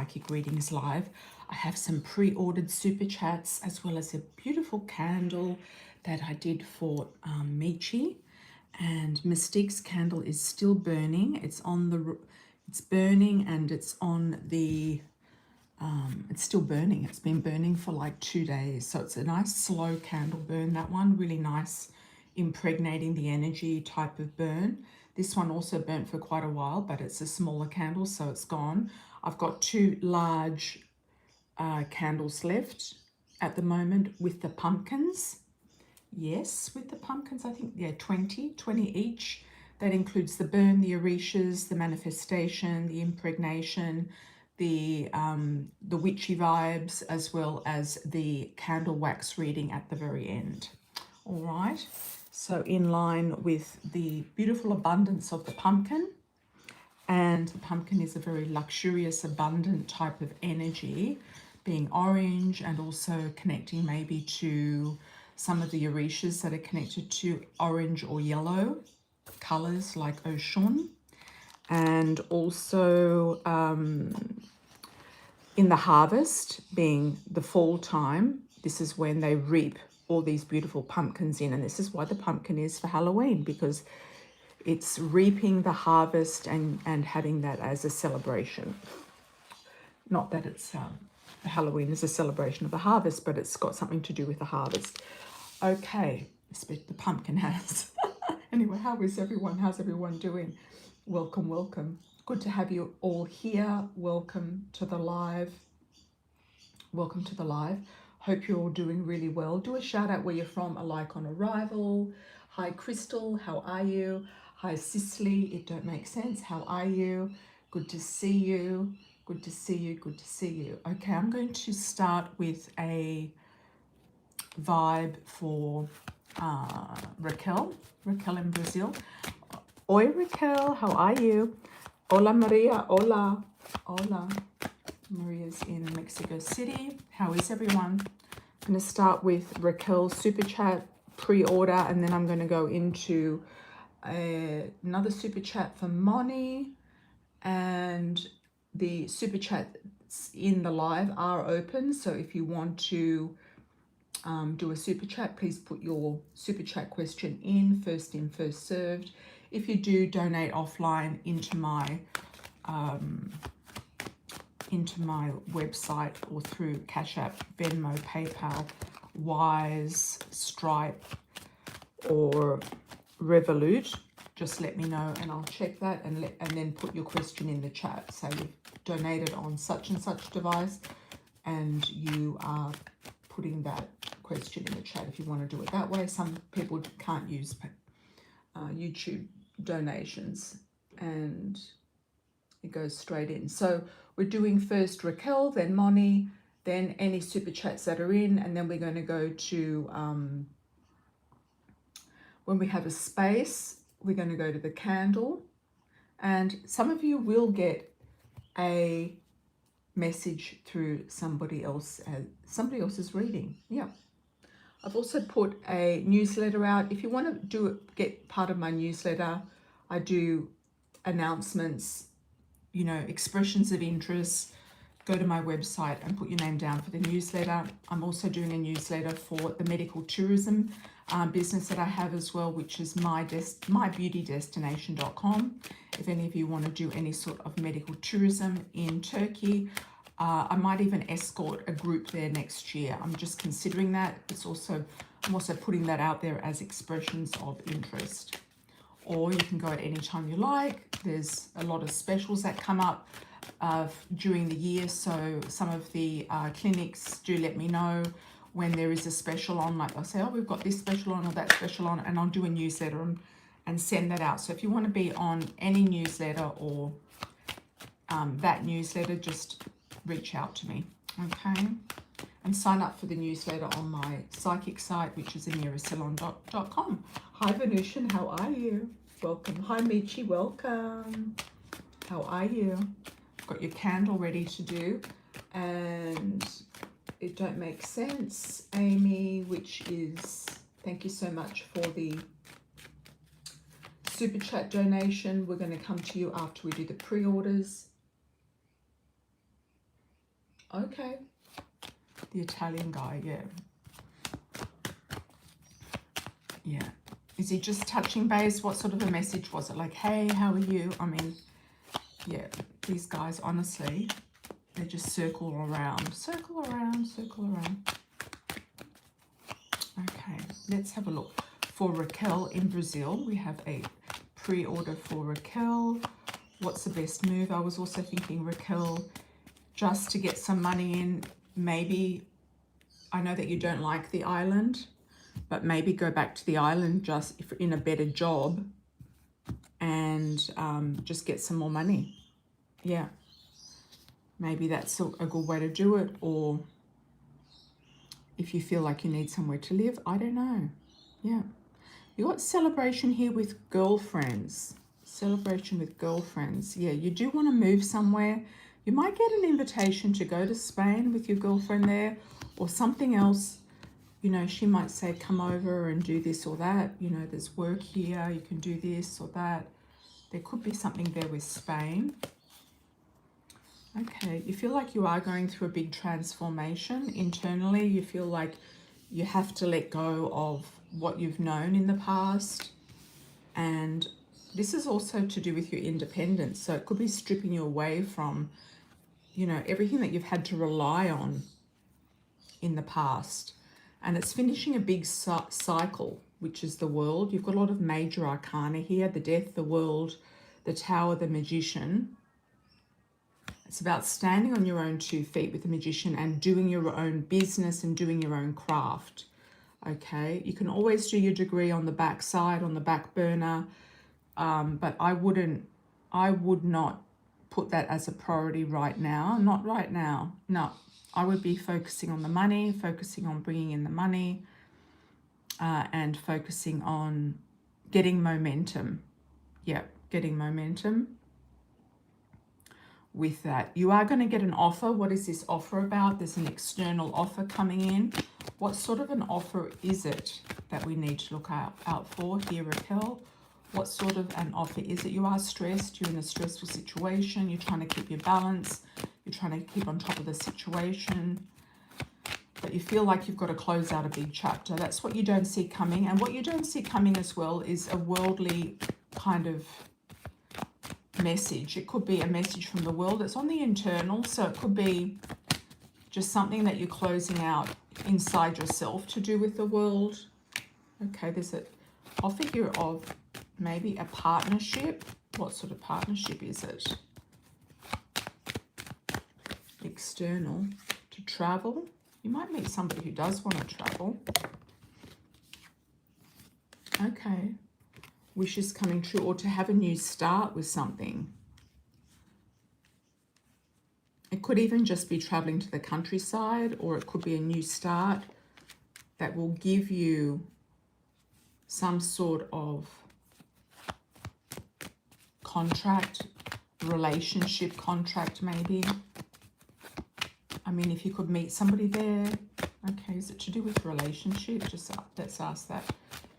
psychic readings live. I have some pre-ordered super chats as well as a beautiful candle that I did for Michi. And Mystique's candle is still burning. It's burning, and it's on the it's still burning. It's been burning for like 2 days. So it's a nice slow candle burn. That one, really nice, impregnating the energy type of burn. This one also burnt for quite a while, but it's a smaller candle, so it's gone. I've got 2 large candles left at the moment with the pumpkins. Yes, with the pumpkins, I think, yeah, 20 each. That includes the burn, the orishas, the manifestation, the impregnation, the witchy vibes, as well as the candle wax reading at the very end. All right, so in line with the beautiful abundance of the pumpkin, and the pumpkin is a very luxurious, abundant type of energy, being orange, and also connecting maybe to some of the orishas that are connected to orange or yellow colors like Oshun. And also in the harvest, being the fall time, this is when they reap all these beautiful pumpkins in. And this is why the pumpkin is for Halloween, because it's reaping the harvest and having that as a celebration. Not that it's Halloween is a celebration of the harvest, but it's got something to do with the harvest. Okay, the pumpkin has. Anyway, how is everyone? How's everyone doing? Welcome, welcome. Good to have you all here. Welcome to the live. Welcome to the live. Hope you're all doing really well. Do a shout out where you're from, a like on arrival. Hi, Crystal, how are you? Hi, Cicely, it don't make sense. How are you? Good to see you. Good to see you. Good to see you. Okay, I'm going to start with a vibe for Raquel in Brazil. Oi, Raquel, how are you? Hola, Maria. Hola. Hola. Maria's in Mexico City. How is everyone? I'm going to start with Raquel's super chat pre-order, and then I'm going to go into another super chat for Moni, and the super chats in the live are open. So if you want to do a super chat, please put your super chat question in, first served. If you do donate offline into my website or through Cash App, Venmo, PayPal, Wise, Stripe, or Revolut, just let me know and I'll check that and then put your question in the chat. So you've donated on such and such device, and you are putting that question in the chat if you want to do it that way. Some people can't use YouTube donations, and it goes straight in. So we're doing first Raquel, then Moni, then any super chats that are in, and then we're going to go to when we have a space, we're going to go to the candle, and some of you will get a message through somebody else's reading. Yeah. I've also put a newsletter out. If you want to get part of my newsletter, I do announcements, you know, expressions of interest. Go to my website and put your name down for the newsletter. I'm also doing a newsletter for the medical tourism business that I have as well, which is mybeautydestination.com. If any of you want to do any sort of medical tourism in Turkey, I might even escort a group there next year. I'm just considering that. I'm also putting that out there as expressions of interest. Or you can go at any time you like. There's a lot of specials that come up during the year, so some of the clinics do let me know when there is a special on. Like I'll say, oh, we've got this special on or that special on, and I'll do a newsletter and send that out. So if you want to be on any newsletter or that newsletter, just reach out to me, okay? And sign up for the newsletter on my psychic site, which is amiracelon.com. Hi, Venusian, how are you? Welcome. Hi, Michi, welcome. How are you? Got your candle ready to do, and it don't make sense, Amy, which is, thank you so much for the super chat donation. We're going to come to you after we do the pre-orders. Okay. The Italian guy, yeah. Yeah. Is he just touching base? What sort of a message was it? Like, hey, how are you? I mean, yeah, these guys, honestly, they just circle around. Circle around, circle around. Okay, let's have a look. For Raquel in Brazil, we have a pre-order for Raquel. What's the best move? I was also thinking, Raquel, just to get some money in, maybe, I know that you don't like the island, but maybe go back to the island just if in a better job and just get some more money. Yeah, maybe that's a good way to do it. Or if you feel like you need somewhere to live, I don't know. Yeah, you got celebration here with girlfriends. Celebration with girlfriends. Yeah, you do want to move somewhere. You might get an invitation to go to Spain with your girlfriend there, or something else. You know, she might say, come over and do this or that. You know, there's work here, you can do this or that. There could be something there with Spain. Okay, you feel like you are going through a big transformation internally. You feel like you have to let go of what you've known in the past. And this is also to do with your independence. So it could be stripping you away from, you know, everything that you've had to rely on in the past. And it's finishing a big cycle, which is the world. You've got a lot of major arcana here: the death, the world, the tower, the magician. It's about standing on your own 2 feet with the magician and doing your own business and doing your own craft. Okay, you can always do your degree on the back side, on the back burner, but I would not put that as a priority right now. Not right now. No, I would be focusing on the money, focusing on bringing in the money, and focusing on getting momentum. Yeah, getting momentum with that. You are going to get an offer. What is this offer about? There's an external offer coming in. What sort of an offer is it that we need to look out for here, Raquel? What sort of an offer is it? You are stressed. You're in a stressful situation. You're trying to keep your balance. You're trying to keep on top of the situation. But you feel like you've got to close out a big chapter. That's what you don't see coming. And what you don't see coming as well is a worldly kind of message. It could be a message from the world. It's on the internal. So it could be just something that you're closing out inside yourself to do with the world. Okay, there's a offer here of maybe a partnership. What sort of partnership is it? External. To travel. You might meet somebody who does want to travel. Okay. Wishes coming true, or to have a new start with something. It could even just be traveling to the countryside, or it could be a new start that will give you some sort of contract, relationship contract maybe. I mean, if you could meet somebody there. Okay, is it to do with relationship? Just let's ask that.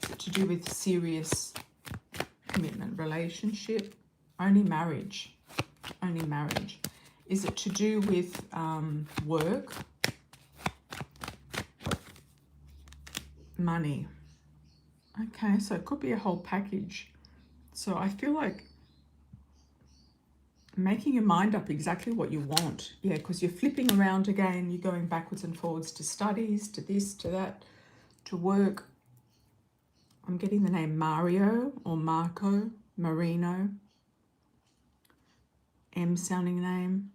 Is it to do with serious commitment, relationship? Only marriage. Only marriage. Is it to do with work? Money. Okay, so it could be a whole package. So I feel like making your mind up exactly what you want. Yeah, because you're flipping around again. You're going backwards and forwards to studies, to this, to that, to work. I'm getting the name Mario or Marco, Marino. M sounding name.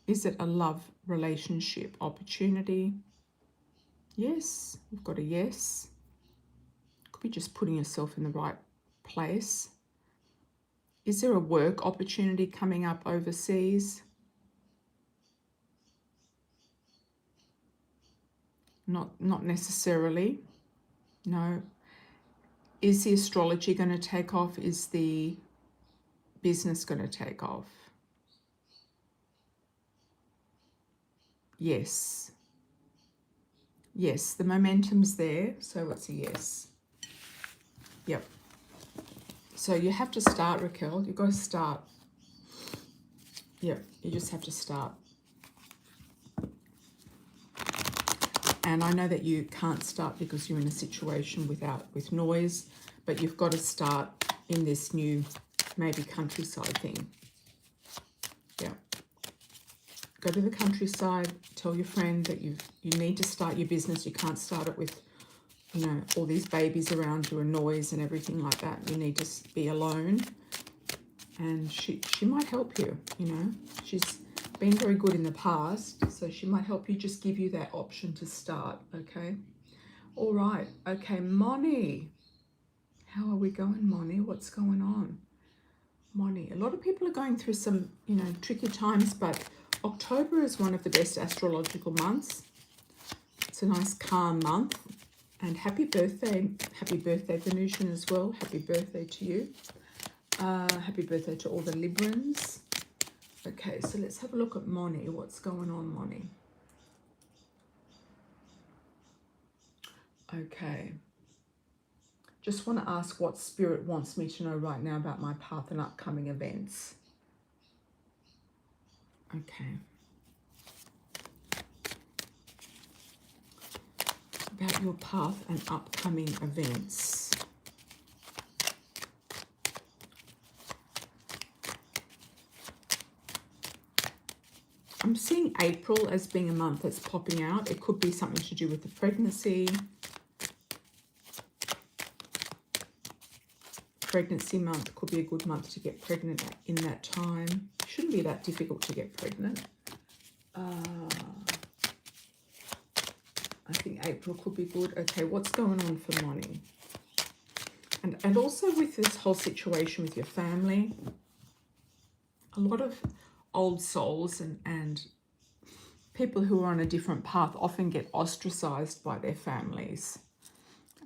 Is it a love relationship opportunity? Yes, we've got a yes. Could be just putting yourself in the right place. Is there a work opportunity coming up overseas? Not necessarily. No. Is the astrology going to take off? Is the business going to take off? Yes. Yes, the momentum's there, so it's a yes. Yep. So you have to start, Raquel. You've got to start. Yep, you just have to start. And I know that you can't start because you're in a situation with noise, but you've got to start in this new, maybe countryside thing. Yeah. Go to the countryside, tell your friend that you need to start your business. You can't start it with, you know, all these babies around you and noise and everything like that. You need to be alone. And she might help you, you know. She's been very good in the past, so she might help you, just give you that option to start, okay? All right, okay, Moni. How are we going, Moni? What's going on? Moni, a lot of people are going through some, you know, tricky times, but October is one of the best astrological months. It's a nice calm month. And happy birthday Venusian as well. Happy birthday to you. Happy birthday to all the Librans. Okay, so let's have a look at Moni. What's going on, Moni? Okay. Just want to ask what Spirit wants me to know right now about my path and upcoming events. Okay. About your path and upcoming events. I'm seeing April as being a month that's popping out. It could be something to do with the pregnancy. Pregnancy month could be a good month to get pregnant in that time. It shouldn't be that difficult to get pregnant. I think April could be good. Okay, what's going on for Moni? And also with this whole situation with your family, a lot of old souls and people who are on a different path often get ostracized by their families.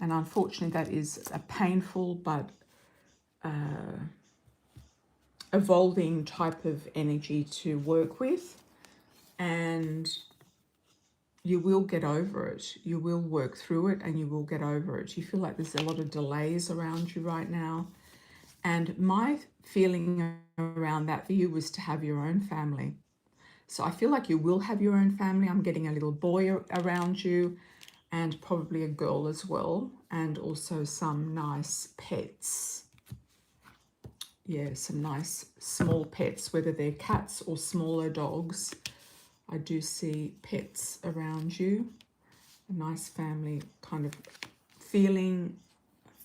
And unfortunately, that is a painful but evolving type of energy to work with. And you will get over it. You will work through it and you will get over it. You feel like there's a lot of delays around you right now. And my feeling around that for you was to have your own family. So I feel like you will have your own family. I'm getting a little boy around you and probably a girl as well. And also some nice pets. Yeah, some nice small pets, whether they're cats or smaller dogs. I do see pets around you. A nice family kind of feeling,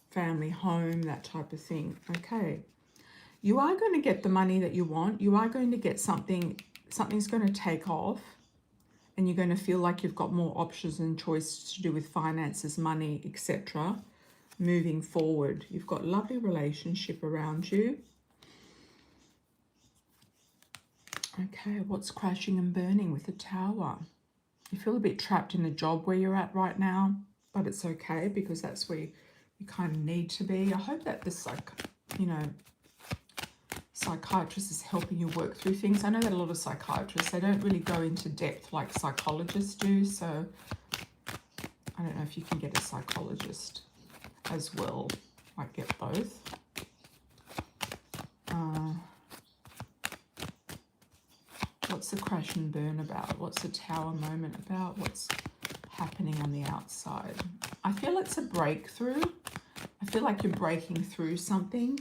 family home, that type of thing. Okay. You are going to get the money that you want. You are going to get something, something's going to take off. And you're going to feel like you've got more options and choices to do with finances, money, etc. Moving forward. You've got a lovely relationship around you. Okay, what's crashing and burning with the Tower? You feel a bit trapped in the job where you're at right now, but it's okay because that's where you kind of need to be. I hope that this, psychiatrist is helping you work through things. I know that a lot of psychiatrists, they don't really go into depth like psychologists do, so I don't know if you can get a psychologist as well. Might get both. What's the crash and burn about? What's the Tower moment about? What's happening on the outside? I feel it's a breakthrough. I feel like you're breaking through something.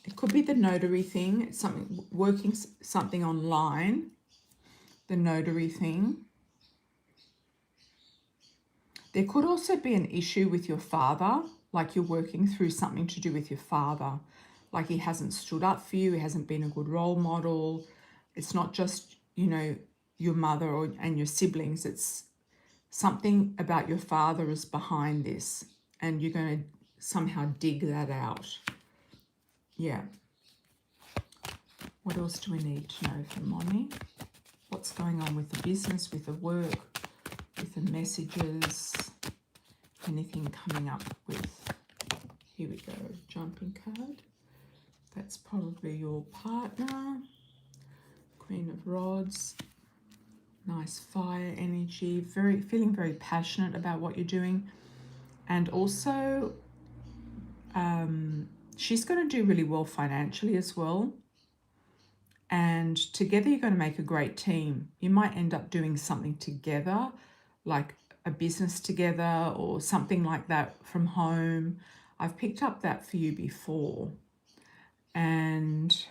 It could be the notary thing. It's something, working something online. The notary thing. There could also be an issue with your father, like you're working through something to do with your father. Like he hasn't stood up for you, he hasn't been a good role model. It's not just, your mother and your siblings. It's something about your father is behind this. And you're going to somehow dig that out. Yeah. What else do we need to know from Moni? What's going on with the business, with the work, with the messages? Anything coming up with, here we go, jumping card. That's probably your partner. Queen of Rods. Nice fire energy. Feeling very passionate about what you're doing. And also, she's going to do really well financially as well. and together you're going to make a great team. You might end up doing something together, like a business together or something like that from home. I've picked up that for you before. And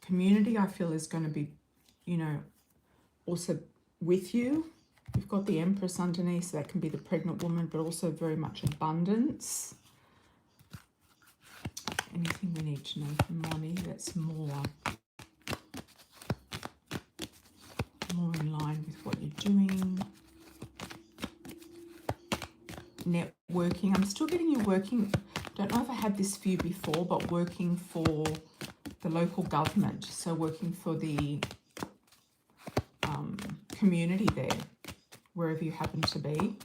community, I feel, is going to be, you know, also with you. We've got the Empress underneath, so that can be the pregnant woman, but also very much abundance. Anything we need to know for money that's more in line with what you're doing. Networking. I'm still getting you working. Don't know if I had this for you before, but working for the local government. So working for the community there, wherever you happen to be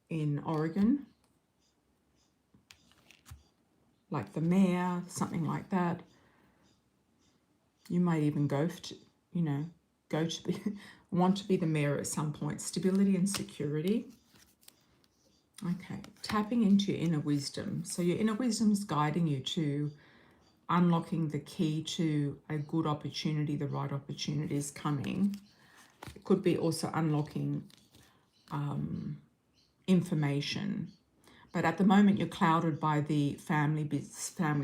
in Oregon. Like the mayor, something like that. You might even go to, you know, want to be the mayor at some point. Stability and security. Okay, tapping into your inner wisdom. So your inner wisdom is guiding you to unlocking the key to a good opportunity. The right opportunity is coming. It could be also unlocking information. But at the moment, you're clouded by the family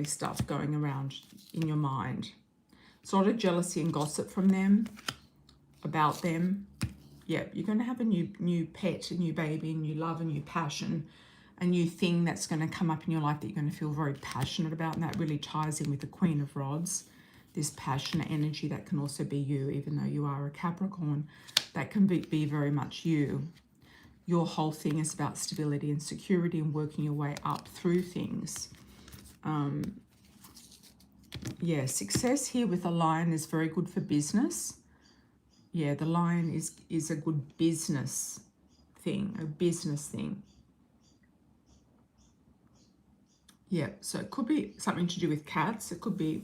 stuff going around in your mind. It's a lot of jealousy and gossip from them, about them. Yeah, you're going to have a new pet, a new baby, a new love, a new passion, a new thing that's going to come up in your life that you're going to feel very passionate about. And that really ties in with the Queen of Rods, this passionate energy that can also be you, even though you are a Capricorn. That can be very much you. Your whole thing is about stability and security and working your way up through things. Yeah, success here with a lion is very good for business. Yeah, the lion is a good business thing, a business thing. Yeah, so it could be something to do with cats. It could be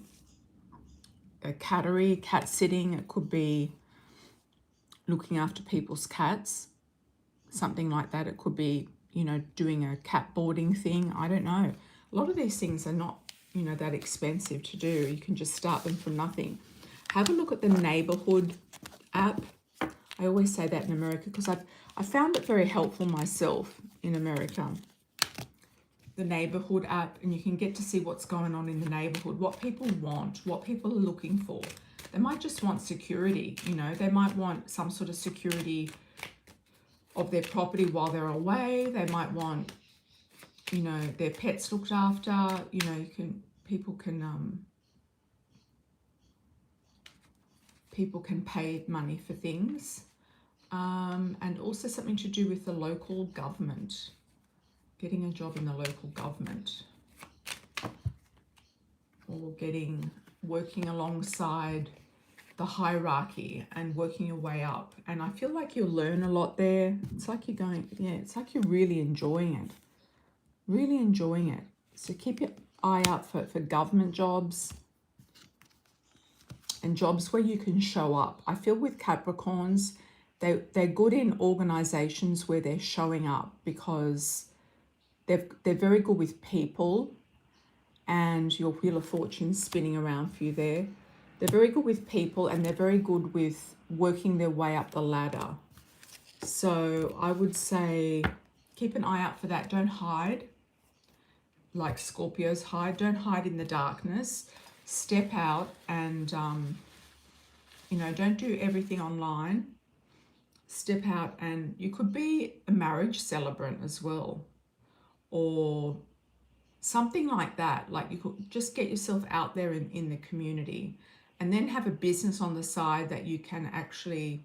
a cattery, cat sitting. It could be looking after people's cats, something like that. It could be, you know, doing a cat boarding thing. I don't know. A lot of these things are not, you know, that expensive to do. You can just start them from nothing. Have a look at the neighborhood app. I always say that in America because I found it very helpful myself in America. The neighborhood app, and you can get to see what's going on in the neighborhood, what people want, what people are looking for. They might just want security, you know, they might want some sort of security of their property while they're away. They might want, you know, their pets looked after. You know, people can pay money for things, and also something to do with the local government, getting a job in the local government, or working alongside the hierarchy and working your way up. And I feel like you'll learn a lot there. It's like you're going, yeah, it's like you're really enjoying it. Really enjoying it. So keep your eye out for government jobs and jobs where you can show up. I feel with Capricorns, they're good in organizations where they're showing up because they're very good with people, and your Wheel of Fortune spinning around for you there. They're very good with people, and they're very good with working their way up the ladder. So I would say keep an eye out for that. Don't hide like Scorpios hide. Don't hide in the darkness. Step out and, you know, don't do everything online. Step out, and you could be a marriage celebrant as well, or something like that. Like you could just get yourself out there in the community, and then have a business on the side that you can actually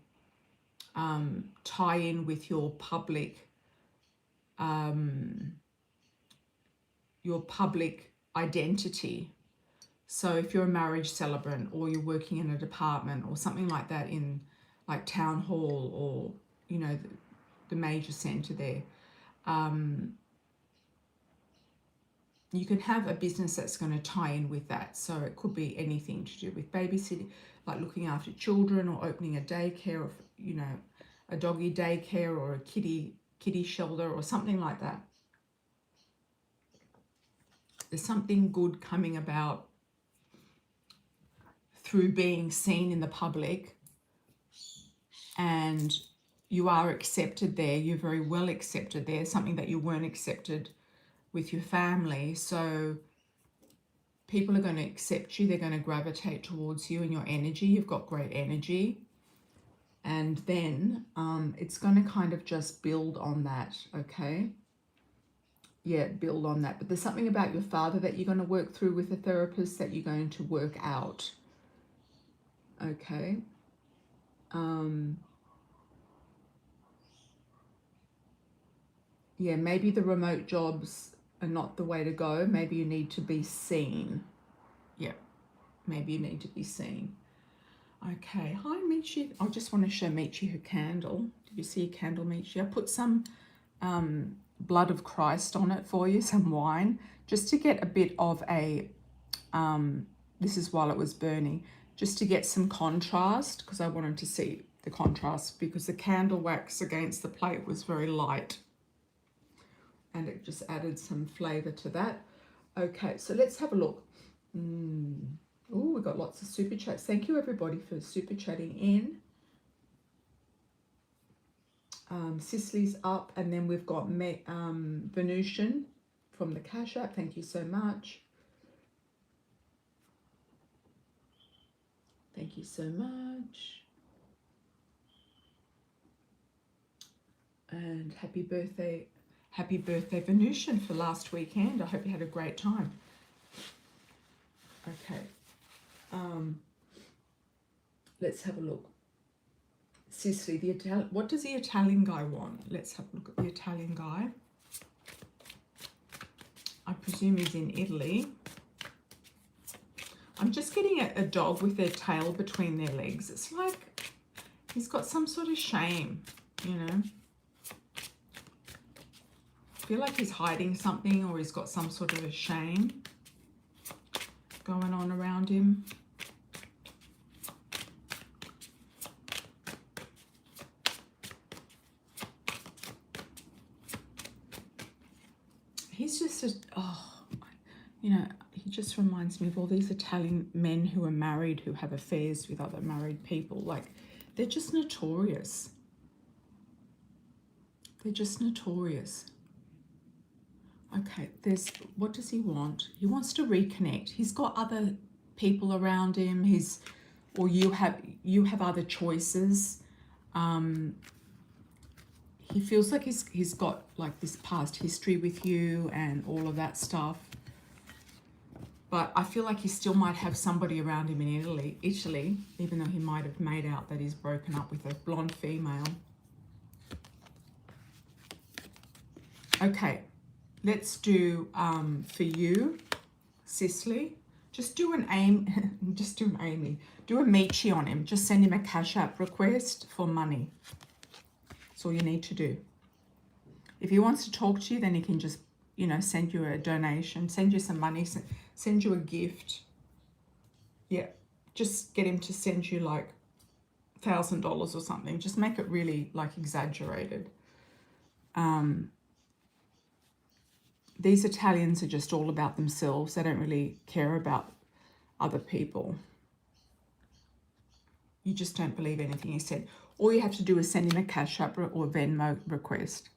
tie in with your public identity. So if you're a marriage celebrant, or you're working in a department or something like that, in like town hall, or, you know, the major center there, you can have a business that's going to tie in with that. So it could be anything to do with babysitting, like looking after children, or opening a daycare, or, you know, a doggy daycare, or a kitty shelter, or something like that. There's something good coming about through being seen in the public, and you are accepted there. You're very well accepted there, something that you weren't accepted with your family. So people are going to accept you. They're going to gravitate towards you and your energy. You've got great energy. And then it's going to kind of just build on that, okay? Yeah, build on that. But there's something about your father that you're going to work through with a therapist, that you're going to work out, okay? Yeah, maybe the remote jobs are not the way to go. Maybe you need to be seen. Yeah, maybe you need to be seen. Okay, hi Michi. I just want to show Michi her candle. Did you see a candle, Michi? I put some blood of Christ on it for you, some wine, just to get a bit of a, this is while it was burning, just to get some contrast, because I wanted to see the contrast, because the candle wax against the plate was very light, and it just added some flavor to that. Okay, so let's have a look. Oh, we've got lots of super chats. Thank you everybody for super chatting in. Cicely's up, and then we've got Venusian from the Cash App. Thank you so much. Thank you so much. And happy birthday Venusian for last weekend. I hope you had a great time. Okay. Let's have a look. Cicely, what does the Italian guy want? Let's have a look at the Italian guy. I presume he's in Italy. I'm just getting a dog with their tail between their legs. It's like he's got some sort of shame, you know. I feel like he's hiding something, or he's got some sort of a shame going on around him. He's just you know, he just reminds me of all these Italian men who are married, who have affairs with other married people. Like, they're just notorious. They're just notorious. Okay, what does he want? He wants to reconnect. He's got other people around him. Or you have other choices. He feels like he's got like this past history with you and all of that stuff. But I feel like he still might have somebody around him in Italy, even though he might have made out that he's broken up with a blonde female. Okay, let's do for you, Cicely. Just do an Amy. Do a Michi on him. Just send him a Cash App request for money. That's all you need to do. If he wants to talk to you, then he can just, you know, send you a donation, send you some money, send you a gift. Yeah, just get him to send you like $1,000 or something. Just make it really like exaggerated. These Italians are just all about themselves. They don't really care about other people. You just don't believe anything he said. All you have to do is send him a Cash App or Venmo request.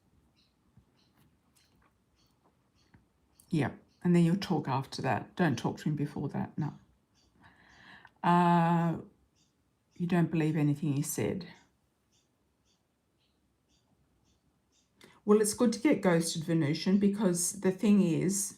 Yeah, and then you'll talk after that. Don't talk to him before that, no. You don't believe anything he said. Well, it's good to get ghosted, Venusian, because the thing is,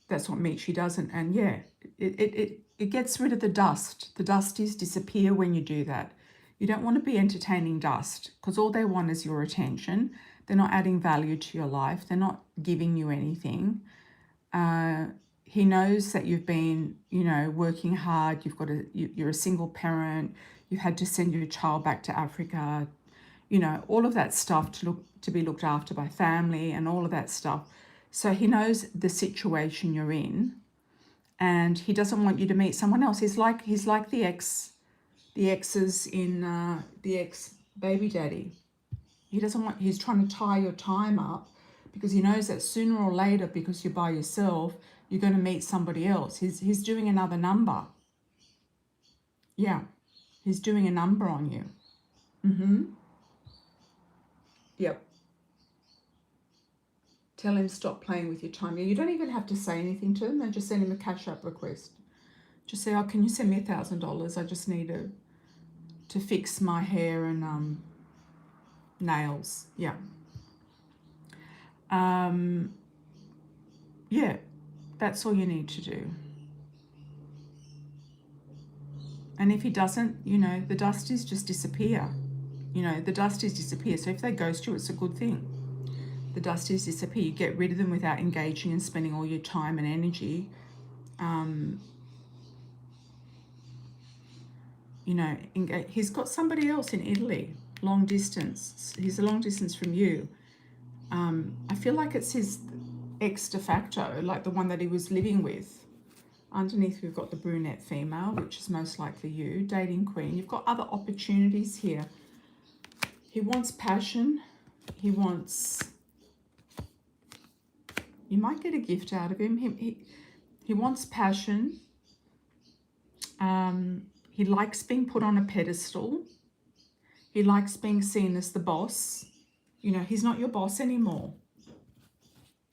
that's what Michi does, and yeah, it gets rid of the dust. The dusties disappear when you do that. You don't want to be entertaining dust, because all they want is your attention. They're not adding value to your life. They're not giving you anything. He knows that you've been, you know, working hard. You're a single parent. You've had to send your child back to Africa. You know, all of that stuff to be looked after by family and all of that stuff. So he knows the situation you're in, and he doesn't want you to meet someone else. He's like the exes in the ex baby daddy. He's trying to tie your time up, because he knows that sooner or later, because you're by yourself, You're going to meet somebody else. He's doing another number. Yeah, he's doing a number on you. Yep. Tell him stop playing with your time. You don't even have to say anything to him. Then just send him a Cash App request. Just say, oh, can you send me $1,000? I just need to fix my hair and nails. Yeah. Yeah, that's all you need to do. And if he doesn't, you know, the dusties just disappear. You know, the dusties disappear. So if they ghost you, it's a good thing. The dusties disappear. You get rid of them without engaging and spending all your time and energy. You know, he's got somebody else in Italy, long distance. He's a long distance from you. I feel like it's his ex de facto, like the one that he was living with. Underneath, we've got the brunette female, which is most likely you, dating queen. You've got other opportunities here. He wants passion. He wants... You might get a gift out of him. He wants passion. He likes being put on a pedestal. He likes being seen as the boss. You know, he's not your boss anymore.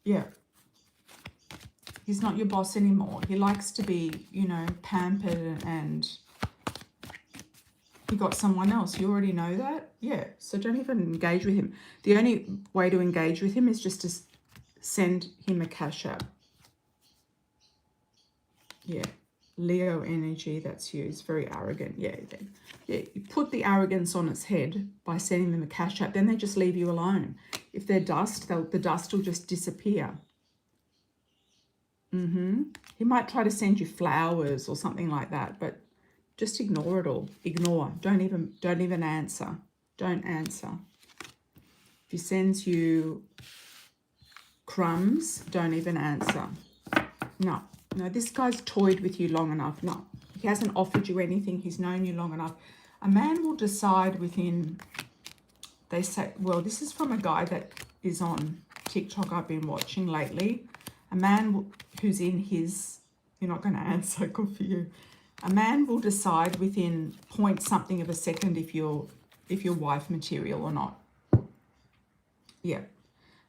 Yeah. He's not your boss anymore. He likes to be, you know, pampered, and he got someone else. You already know that? Yeah. So don't even engage with him. The only way to engage with him is just to send him a Cash App. Yeah. Leo energy, that's you. It's very arrogant. Yeah. Yeah. You put the arrogance on its head by sending them a Cash App. Then they just leave you alone. If they're dust, the dust will just disappear. He might try to send you flowers or something like that, but just ignore it all. Ignore. Don't even answer. Don't answer. If he sends you crumbs, don't even answer. No, this guy's toyed with you long enough. No, he hasn't offered you anything. He's known you long enough. A man will decide within, they say, well, this is from a guy that is on TikTok I've been watching lately. A man who's in his, you're not going to answer, good for you. A man will decide within point something of a second if you're wife material or not. Yeah.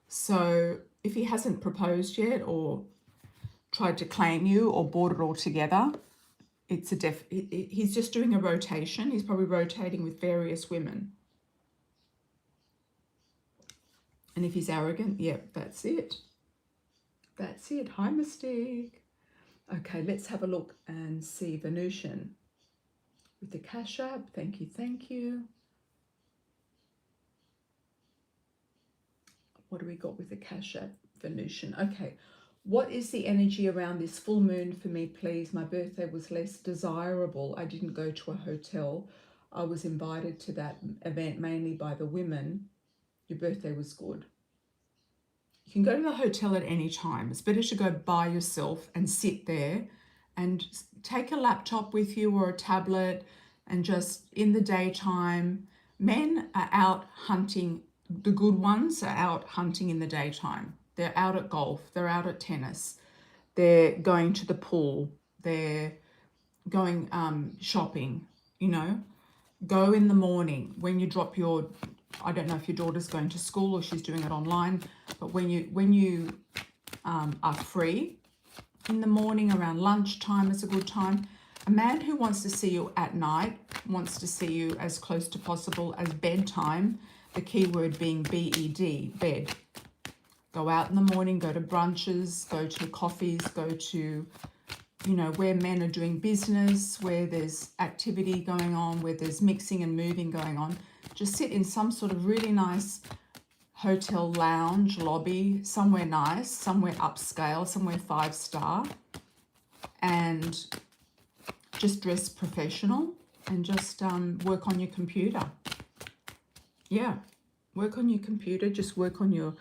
So if he hasn't proposed yet or tried to claim you or bought it all together, it's he's just doing a rotation. He's probably rotating with various women. And if he's arrogant, yeah, that's it. That's it. Hi, Mystique. Okay, let's have a look and see Venusian with the Cash App. Thank you, thank you. What do we got with the Cash App, Venusian? Okay, what is the energy around this full moon for me, please? My birthday was less desirable. I didn't go to a hotel. I was invited to that event mainly by the women. Your birthday was good. You can go to the hotel at any time. It's better to go by yourself and sit there and take a laptop with you or a tablet, and just in the daytime, men are out hunting. The good ones are out hunting in the daytime. They're out at golf. They're out at tennis. They're going to the pool. They're going shopping, you know. Go in the morning when you drop your, I don't know if your daughter's going to school or she's doing it online, but when you are free in the morning around lunchtime is a good time. A man who wants to see you at night wants to see you as close to possible as bedtime, the key word being B-E-D, bed. Go out in the morning, go to brunches, go to coffees, go to, you know, where men are doing business, where there's activity going on, where there's mixing and moving going on. Just sit in some sort of really nice hotel lounge, lobby, somewhere nice, somewhere upscale, somewhere 5-star, and just dress professional and just work on your computer. Yeah, work on your computer, just work on your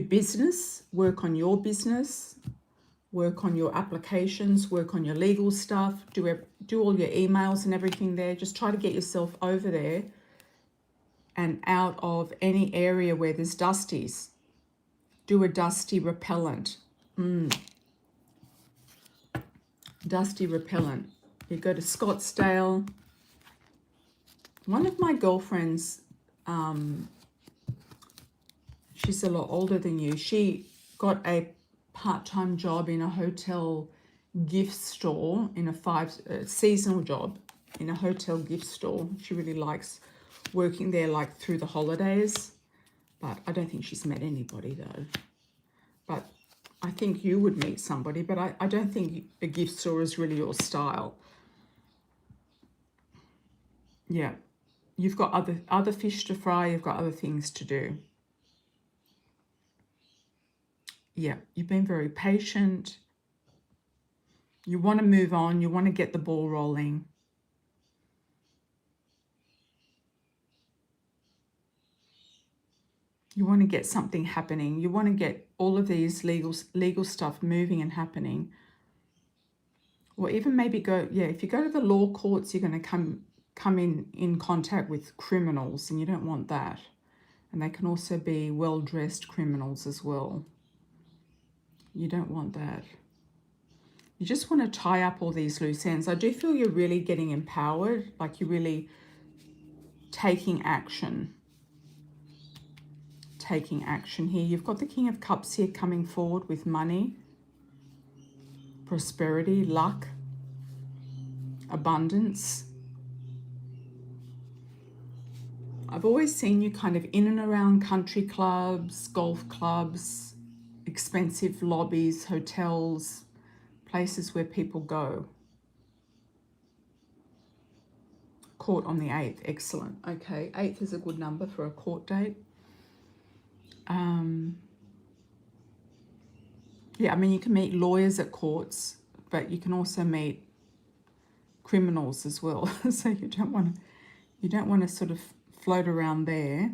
business, work on your business, work on your applications, work on your legal stuff, do all your emails and everything there. Just try to get yourself over there and out of any area where there's dusties. Do a dusty repellent. dusty repellent. You go to Scottsdale. One of my girlfriends, she's a lot older than you. She got a part-time job in a hotel gift store, in a seasonal job in a hotel gift store. She really likes working there, like through the holidays. But I don't think she's met anybody though. But I think you would meet somebody, but I don't think a gift store is really your style. Yeah. You've got other fish to fry, you've got other things to do. Yeah, you've been very patient. You want to move on, you want to get the ball rolling. You want to get something happening. You want to get all of these legal stuff moving and happening. Or even maybe go, yeah, if you go to the law courts, you're going to come in contact with criminals, and you don't want that. And they can also be well-dressed criminals as well. You don't want that. You just want to tie up all these loose ends. I do feel you're really getting empowered, like you're really taking action. Taking action here. You've got the King of Cups here coming forward with money, prosperity, luck, abundance. I've always seen you kind of in and around country clubs, golf clubs, expensive lobbies, hotels, places where people go. Court on the 8th, excellent. Okay, 8th is a good number for a court date. Yeah, I mean, you can meet lawyers at courts, but you can also meet criminals as well. So you don't want to sort of float around there.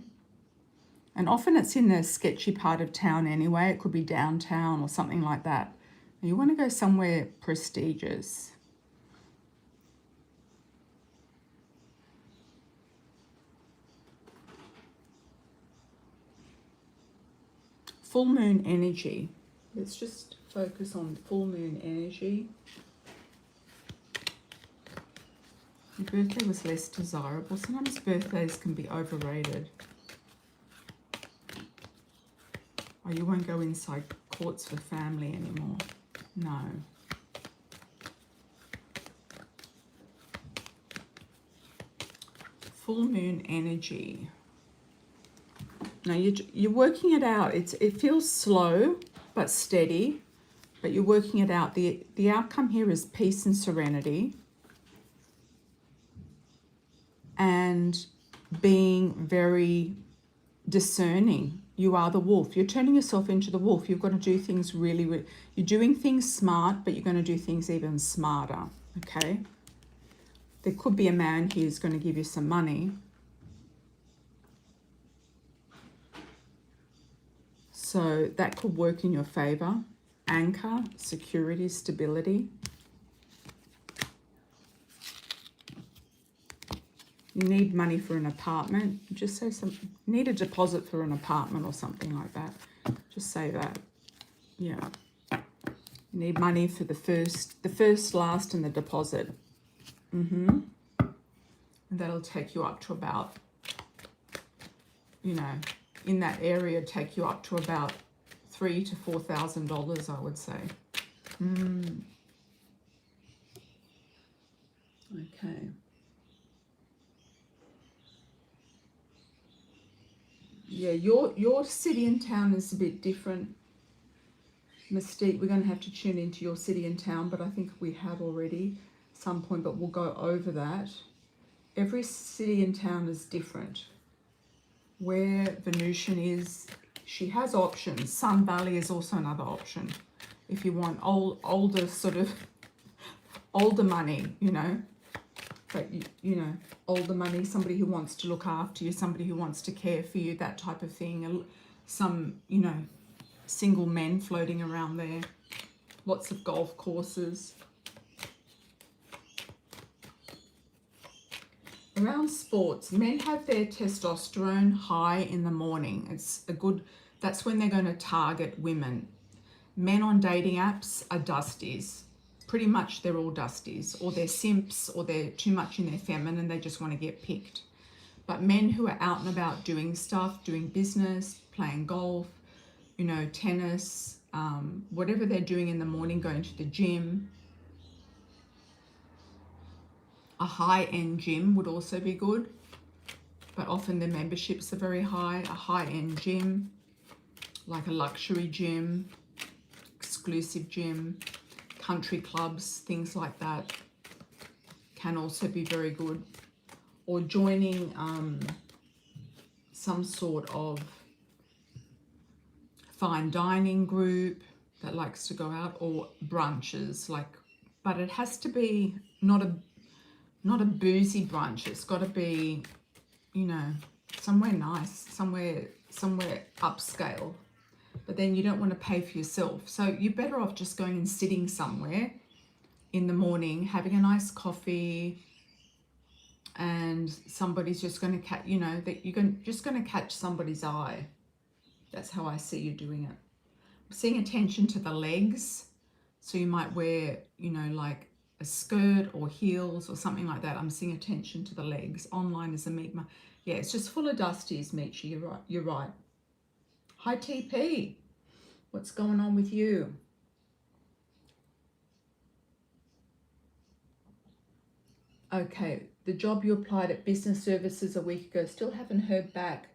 And often it's in a sketchy part of town anyway. It could be downtown or something like that. You want to go somewhere prestigious. Full moon energy. Let's just focus on full moon energy. Your birthday was less desirable. Sometimes birthdays can be overrated. Oh, you won't go inside courts for family anymore. No. Full moon energy. Now you're working it out. It feels slow but steady, but you're working it out. The outcome here is peace and serenity, and being very discerning. You are the wolf. You're turning yourself into the wolf. You've got to do things really, you're doing things smart, but you're going to do things even smarter, okay? There could be a man here who's going to give you some money. So that could work in your favor. Anchor, security, stability. You need money for an apartment. Just say something. Need a deposit for an apartment or something like that. Just say that. Yeah. You need money for the first, last, and the deposit. And that'll take you up to about, you know, in that area, take you up to about $3,000 to $4,000, I would say. Okay. Yeah, your city and town is a bit different. Mystique, we're going to have to tune into your city and town, but I think we have already at some point, but we'll go over that. Every city and town is different. Where Venusian is, she has options. Sun Valley is also another option. If you want older money, you know, but you know, older money, somebody who wants to look after you, somebody who wants to care for you, that type of thing. Some, you know, single men floating around there. Lots of golf courses. Around sports, men have their testosterone high in the morning. It's a good, that's when they're going to target women. Men on dating apps are dusties, pretty much they're all dusties, or they're simps, or they're too much in their feminine, they just want to get picked. But men who are out and about doing stuff, doing business, playing golf, you know, tennis, whatever they're doing in the morning, going to the gym. A high-end gym would also be good, but often the memberships are very high. A high-end gym, like a luxury gym, exclusive gym, country clubs, things like that can also be very good. Or joining some sort of fine dining group that likes to go out, or brunches, like, but it has to be not a boozy brunch. It's got to be, you know, somewhere nice, somewhere upscale. But then you don't want to pay for yourself. So you're better off just going and sitting somewhere in the morning, having a nice coffee, and somebody's just going to catch, you know, that you're just going to catch somebody's eye. That's how I see you doing it. I'm seeing attention to the legs. So you might wear, you know, like a skirt or heels or something like that. I'm seeing attention to the legs. Online is a meat. Yeah, it's just full of dusties, Michi. You're right. You're right. Hi, TP. What's going on with you? Okay, the job you applied at Business Services a week ago, still haven't heard back.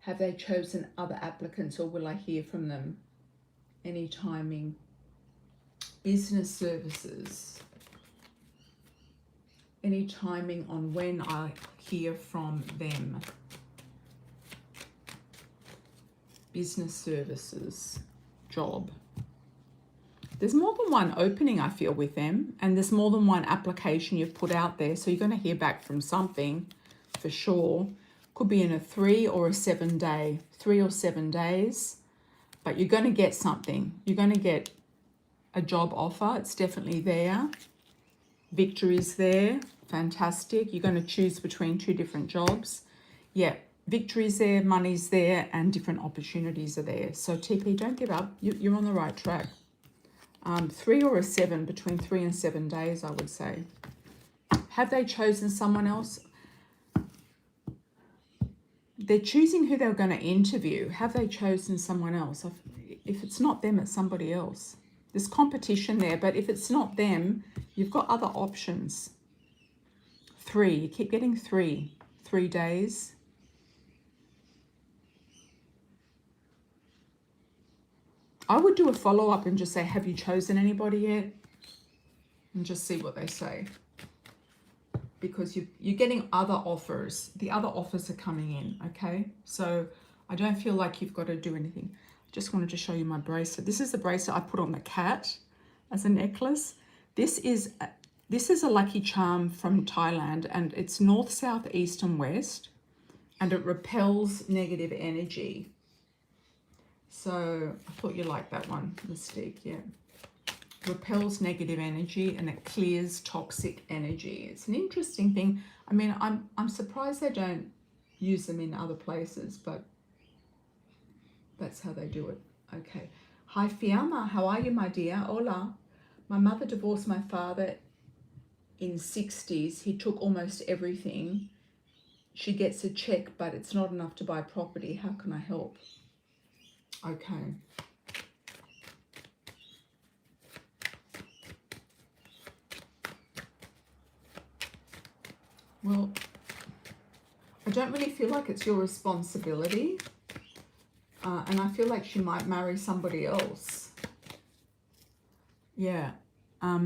Have they chosen other applicants, or will I hear from them? Any timing? Business Services. Any timing on when I hear from them? Business Services job. There's more than one opening, I feel, with them, and there's more than one application you've put out there, so you're going to hear back from something for sure. Could be in a 3 or 7 day, 3 or 7 days, but you're going to get something. You're going to get a job offer. It's definitely there. Victory's there. Fantastic. You're going to choose between 2 different jobs. Yeah, victory's there, money's there, and different opportunities are there. So TP, don't give up. You're on the right track. 3 or 7, between 3 and 7 days, I would say. Have they chosen someone else? They're choosing who they're going to interview. Have they chosen someone else? If it's not them, it's somebody else. There's competition there, but if it's not them, you've got other options. 3, you keep getting 3 days. I would do a follow-up and just say, have you chosen anybody yet? And just see what they say. Because you're getting other offers. The other offers are coming in, okay? So I don't feel like you've got to do anything. Just wanted to show you my bracelet. This is the bracelet I put on the cat as a necklace. This is a lucky charm from Thailand, and it's north, south, east, and west, and it repels negative energy. So I thought you liked that one, Mystique, yeah. Repels negative energy and it clears toxic energy. It's an interesting thing. I mean, I'm surprised they don't use them in other places, but that's how they do it. Okay. Hi, Fiamma. How are you, my dear? Hola. My mother divorced my father in 60s. He took almost everything. She gets a check, but it's not enough to buy property. How can I help? Okay. Well, I don't really feel like it's your responsibility. And I feel like she might marry somebody else. Yeah. I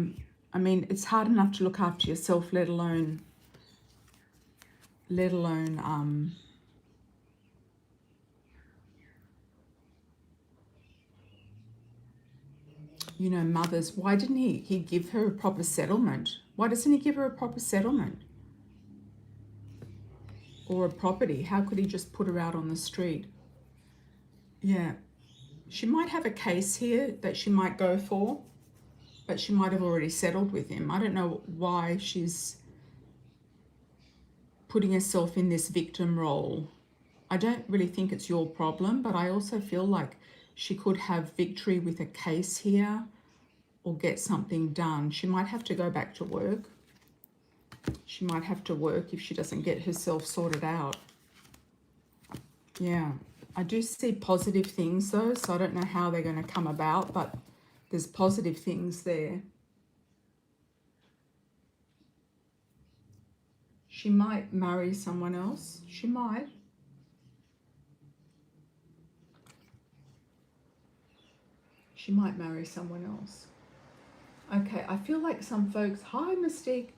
mean, it's hard enough to look after yourself, let alone you know, mothers. Why didn't he give her a proper settlement? Why doesn't he give her a proper settlement? Or a property? How could he just put her out on the street? Yeah. She might have a case here that she might go for, but she might have already settled with him. I don't know why she's putting herself in this victim role. I don't really think it's your problem, but I also feel like she could have victory with a case here. or get something done. She might have to go back to work. She might have to work if she doesn't get herself sorted out. Yeah, I do see positive things though, so I don't know how they're going to come about, but there's positive things there. She might marry someone else. She might. She might marry someone else. Okay, I feel like some folks, hi Mystique,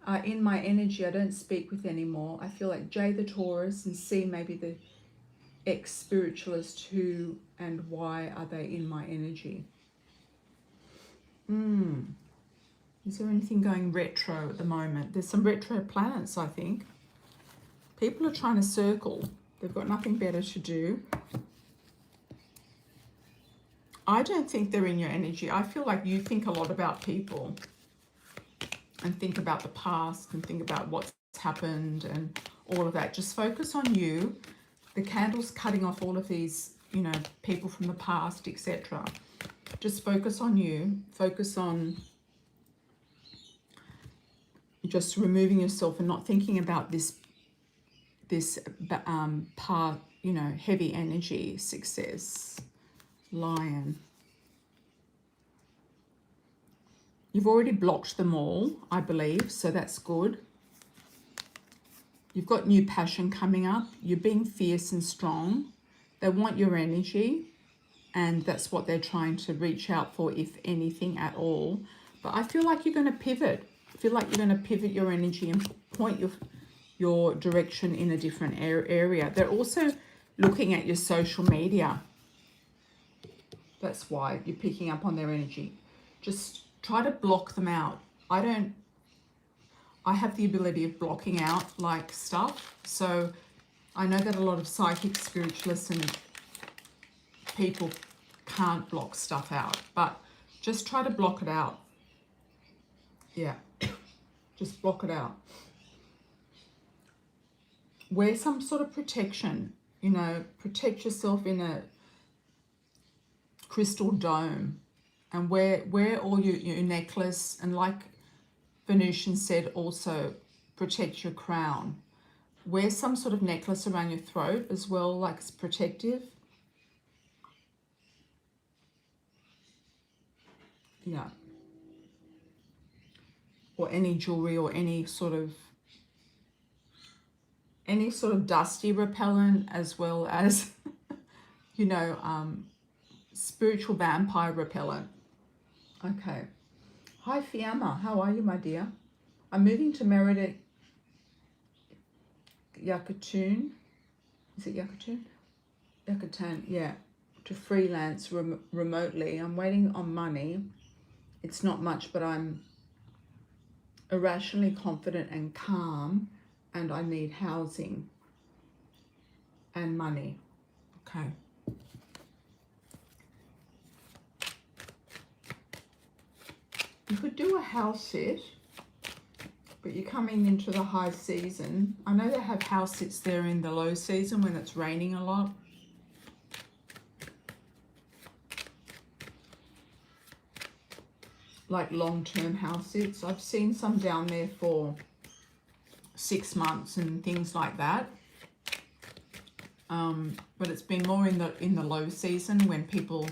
are in my energy. I don't speak with anymore. I feel like J the Taurus and C maybe the ex-spiritualist. Who and why are they in my energy? Is there anything going retro at the moment? There's some retro planets, I think. People are trying to circle. They've got nothing better to do. I don't think they're in your energy. I feel like you think a lot about people and think about the past and think about what's happened and all of that. Just focus on you. The candle's cutting off all of these, you know, people from the past, etc. Just focus on you. Focus on just removing yourself and not thinking about this part, you know, heavy energy, success, Lion. You've already blocked them all, I believe, so that's good. You've got new passion coming up. You're being fierce and strong. They want your energy, and that's what they're trying to reach out for, if anything at all. But I feel like you're going to pivot. I feel like you're going to pivot your energy and point your direction in a different area. They're also looking at your social media. That's why you're picking up on their energy. Just try to block them out. I have the ability of blocking out like stuff. So I know that a lot of psychic spiritualists and people can't block stuff out, but just try to block it out. Yeah, just block it out. Wear some sort of protection, you know, protect yourself in a crystal dome, and wear all your necklace, and like Venusian said, also protect your crown. Wear some sort of necklace around your throat as well, like it's protective. Yeah. Or any jewelry or any sort of dusty repellent, as well as you know, spiritual vampire repellent. Okay. Hi Fiamma, how are you, my dear? I'm moving to Merida, Yucatan. Is it Yucatan? Yucatan, yeah. To freelance remotely. I'm waiting on money. It's not much, but I'm irrationally confident and calm, and I need housing and money. Okay. You could do a house sit, but you're coming into the high season. I know they have house sits there in the low season when it's raining a lot. Like long-term house sits. I've seen some down there for 6 months and things like that. But it's been more in the low season when people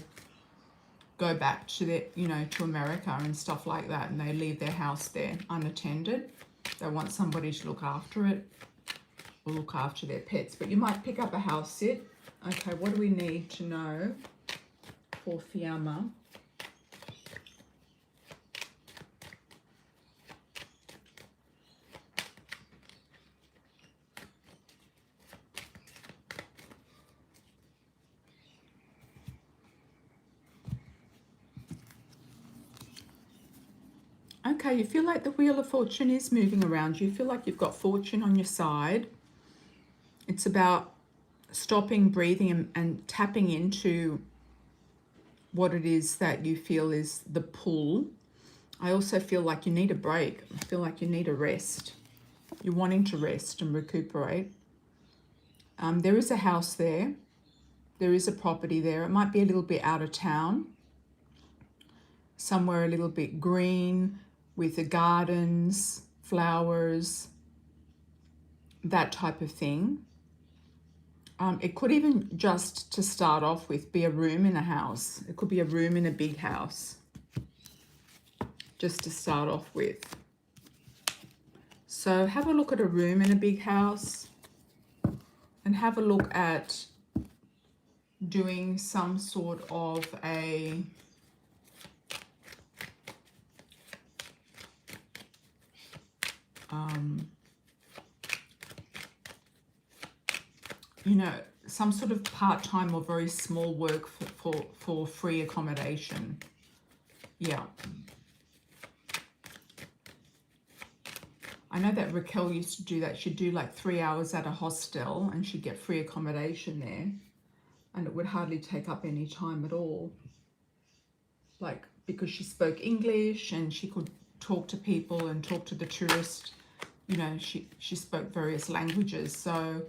go back to their, you know, to America and stuff like that, and they leave their house there unattended. They want somebody to look after it or look after their pets. But you might pick up a house sit. Okay, what do we need to know for Fiamma? Okay, you feel like the Wheel of Fortune is moving around. You feel like you've got fortune on your side. It's about stopping, breathing, and tapping into what it is that you feel is the pull. I also feel like you need a break. I feel like you need a rest. You're wanting to rest and recuperate. There is a house there. There is a property there. It might be a little bit out of town. somewhere a little bit green with the gardens, flowers, that type of thing. It could even, just to start off with, be a room in a house. It could be a room in a big house, just to start off with. So have a look at a room in a big house and have a look at doing some sort of a you know, some sort of part-time or very small work for free accommodation. Yeah. I know that Raquel used to do that. She'd do like 3 hours at a hostel and she'd get free accommodation there. And it would hardly take up any time at all. Like, because she spoke English and she could talk to people and talk to the tourist. You know, she spoke various languages. So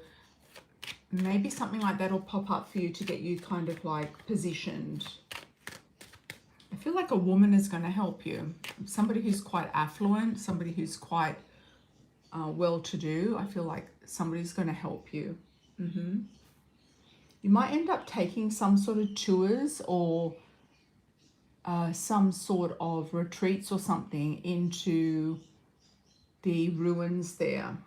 maybe something like that will pop up for you to get you kind of like positioned. I feel like a woman is going to help you. Somebody who's quite affluent, somebody who's quite well-to-do. I feel like somebody's going to help you. You might end up taking some sort of tours or some sort of retreats or something into the ruins there.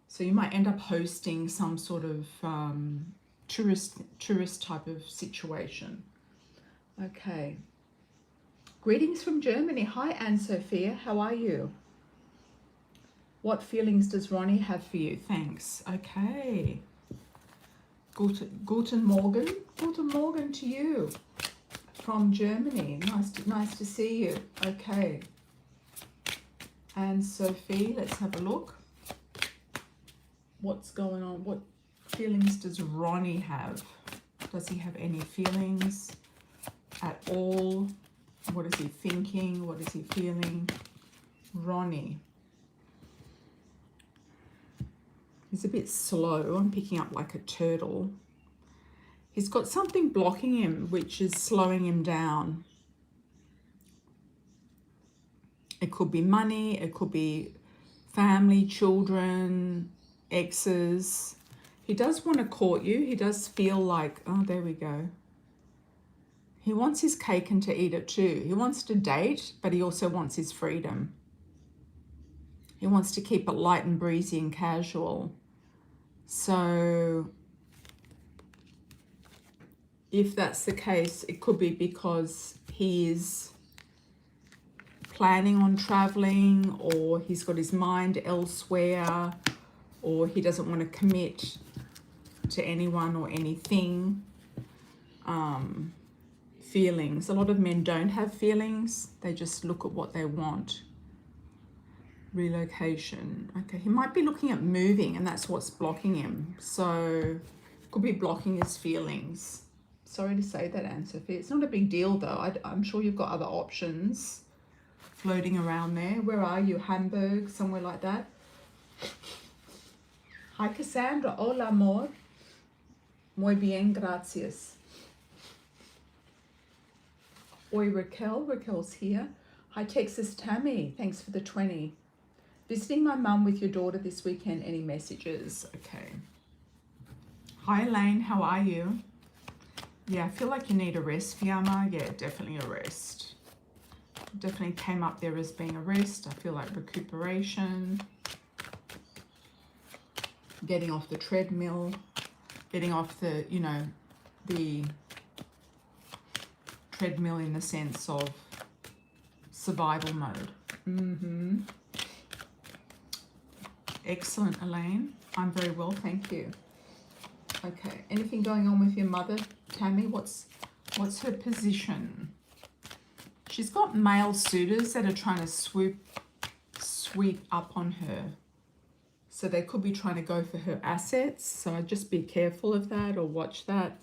So you might end up hosting some sort of tourist type of situation. Okay. Greetings from Germany. Hi, Anne-Sophia. How are you? What feelings does Ronnie have for you? Thanks. Okay. Guten Morgen. Guten Morgen to you from Germany. Nice to see you. Okay. Anne-Sophie, let's have a look. What's going on? What feelings does Ronnie have? Does he have any feelings at all? What is he thinking? What is he feeling? Ronnie. He's a bit slow. I'm picking up like a turtle. He's got something blocking him, which is slowing him down. It could be money. It could be family, children, exes. He does want to court you. He does feel like, oh, there we go. He wants his cake and to eat it too. He wants to date, but he also wants his freedom. He wants to keep it light and breezy and casual. So if that's the case, it could be because he is planning on traveling, or he's got his mind elsewhere, or he doesn't want to commit to anyone or anything. Feelings. A lot of men don't have feelings. They just look at what they want. Relocation. Okay, he might be looking at moving and that's what's blocking him. So could be blocking his feelings. Sorry to say that, Anne-Sophie. It's not a big deal though. I'm sure you've got other options floating around there. Where are you? Hamburg, somewhere like that. Hi, Cassandra. Hola, amor. Muy bien, gracias. Oi, Raquel. Raquel's here. Hi, Texas Tammy. Thanks for the 20. Visiting my mum with your daughter this weekend. Any messages? Okay. Hi, Elaine. How are you? Yeah, I feel like you need a rest, Fiamma. Yeah, definitely a rest. Definitely came up there as being a rest. I feel like recuperation. Getting off the treadmill. Getting off the, you know, the treadmill in the sense of survival mode. Excellent, Elaine. I'm very well, thank you. Okay, anything going on with your mother, Tammy? What's her position? She's got male suitors that are trying to sweep up on her. So they could be trying to go for her assets. So just be careful of that or watch that.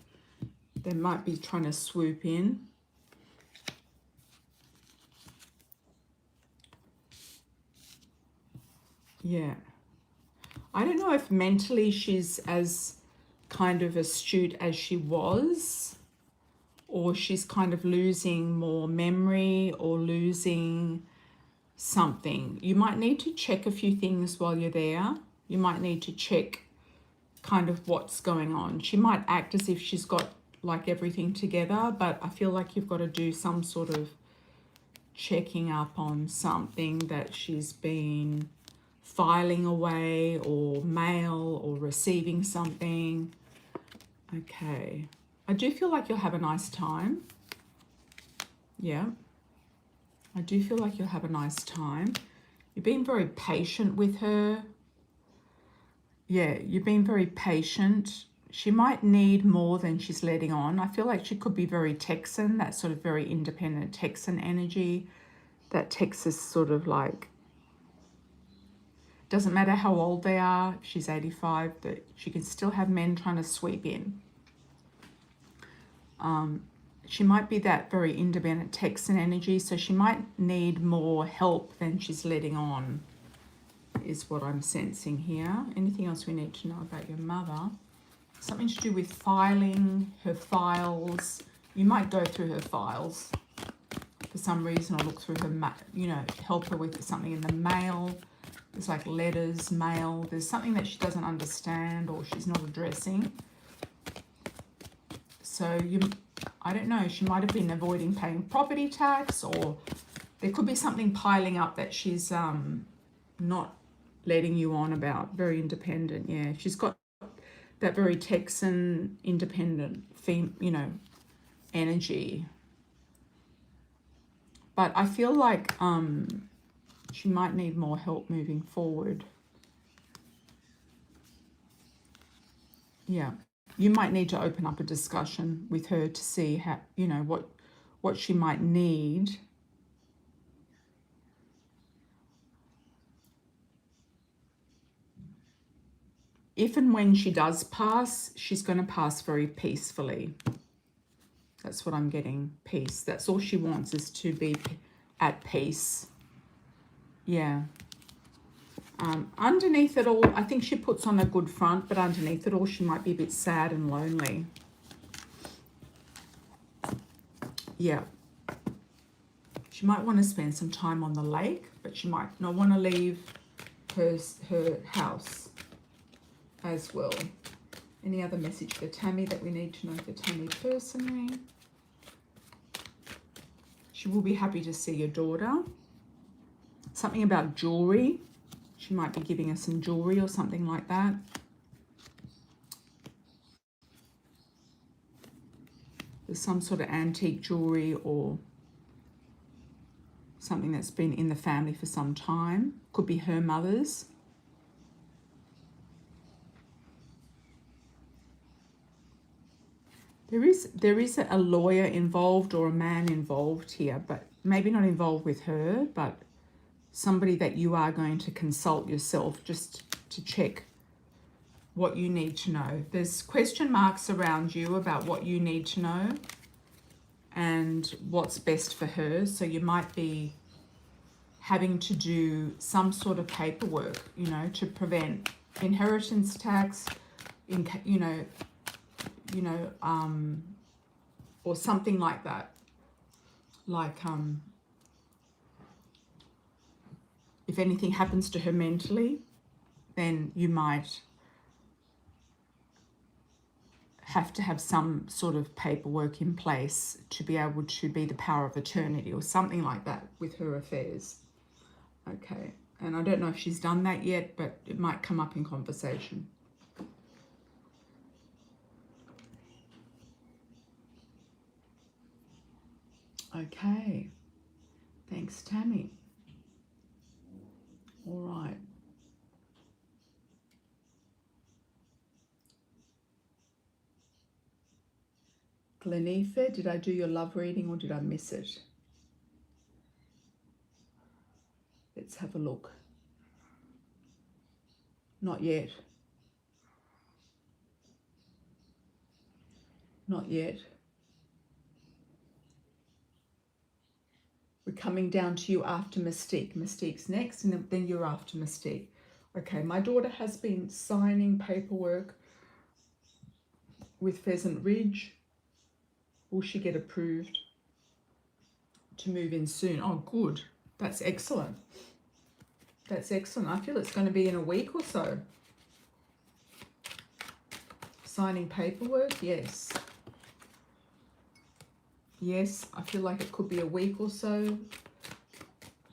They might be trying to swoop in. Yeah. I don't know if mentally she's as kind of astute as she was, or she's kind of losing more memory or losing something. You might need to check a few things while you're there. You might need to check kind of what's going on. She might act as if she's got like everything together, but I feel like you've got to do some sort of checking up on something that she's been filing away, or mail, or receiving something. Okay, I do feel like you'll have a nice time. Yeah, I do feel like you'll have a nice time. You've been very patient with her. Yeah, you've been very patient. She might need more than she's letting on. I feel like she could be very Texan, that sort of very independent Texan energy. That Texas sort of like, doesn't matter how old they are, if she's 85, that she can still have men trying to sweep in. She might be that very independent Texan energy, so she might need more help than she's letting on, is what I'm sensing here. Anything else we need to know about your mother? Something to do with filing, her files. You might go through her files for some reason, or look through her, you know, help her with something in the mail. There's like letters, mail. There's something that she doesn't understand or she's not addressing. So I don't know, she might have been avoiding paying property tax, or there could be something piling up that she's not letting you on about. Very independent, yeah. She's got that very Texan independent energy. But I feel like she might need more help moving forward. Yeah. You might need to open up a discussion with her to see how, you know, what she might need. If and when she does pass, she's going to pass very peacefully. That's what I'm getting, peace. That's all she wants, is to be at peace. Yeah. Underneath it all, I think she puts on a good front, but underneath it all, she might be a bit sad and lonely. Yeah. She might want to spend some time on the lake, but she might not want to leave her house as well. Any other message for Tammy that we need to know for Tammy personally? She will be happy to see your daughter. Something about jewelry. She might be giving us some jewelry or something like that. There's some sort of antique jewelry or something that's been in the family for some time. Could be her mother's. There is a lawyer involved or a man involved here, but maybe not involved with her, but somebody that you are going to consult yourself just to check what you need to know. There's question marks around you about what you need to know and what's best for her. So you might be having to do some sort of paperwork, you know, to prevent inheritance tax, or something like that. Like, if anything happens to her mentally, then you might have to have some sort of paperwork in place to be able to be the power of attorney or something like that with her affairs. Okay, and I don't know if she's done that yet, but it might come up in conversation. Okay, thanks, Tammy. All right. Glenife, did I do your love reading or did I miss it? Let's have a look. Not yet. Not yet. We're coming down to you after Mystique. Mystique's next, and then you're after Mystique. Okay, my daughter has been signing paperwork with Pheasant Ridge. Will she get approved to move in soon? Oh, good. That's excellent. That's excellent. I feel it's going to be in a week or so. Signing paperwork, yes. Yes, I feel like it could be a week or so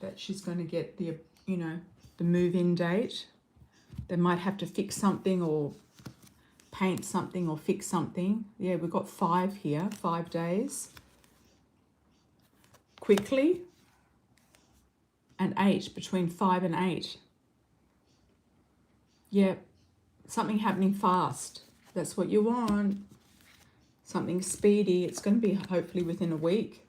that she's going to get the, you know, the move-in date. They might have to fix something or paint something or fix something. Yeah, we've got 5 here, 5 days. Quickly. And 8, between 5 and 8. Yeah, something happening fast. That's what you want. Something speedy. It's going to be hopefully within a week.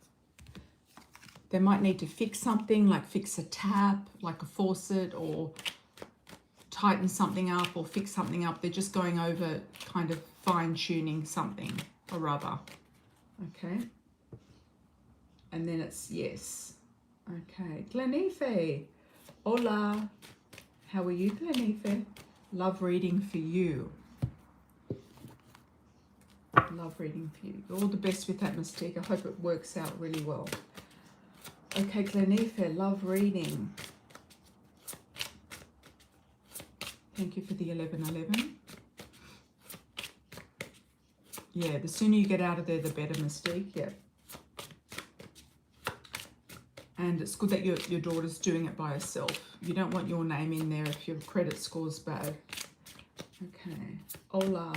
They might need to fix something, like fix a tap, like a faucet, or tighten something up or fix something up. They're just going over, kind of fine-tuning something or other. Okay. And then it's yes. Okay. Glenife. Hola. How are you, Glenife? Love reading for you. Love reading for you. All the best with that, Mystique. I hope it works out really well. Okay, Glenife, love reading. Thank you for the 1111. Yeah, the sooner you get out of there, the better, Mystique. Yeah. And it's good that your daughter's doing it by herself. You don't want your name in there if your credit score's bad. Okay. Hola.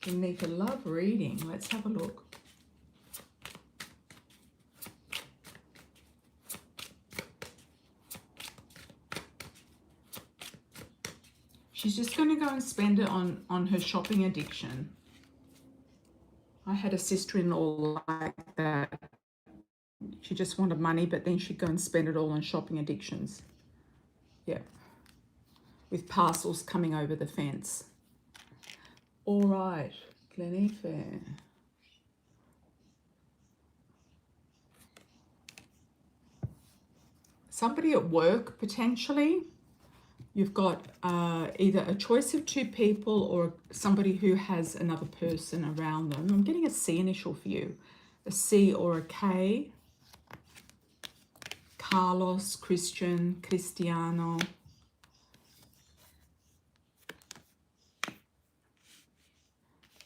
Nika, love reading. Let's have a look. She's just going to go and spend it on her shopping addiction. I had a sister-in-law like that. She just wanted money, but then she'd go and spend it all on shopping addictions. Yeah. With parcels coming over the fence. All right, Glenife. Somebody at work, potentially. You've got either a choice of 2 people or somebody who has another person around them. I'm getting a C initial for you. A C or a K. Carlos, Christian, Cristiano.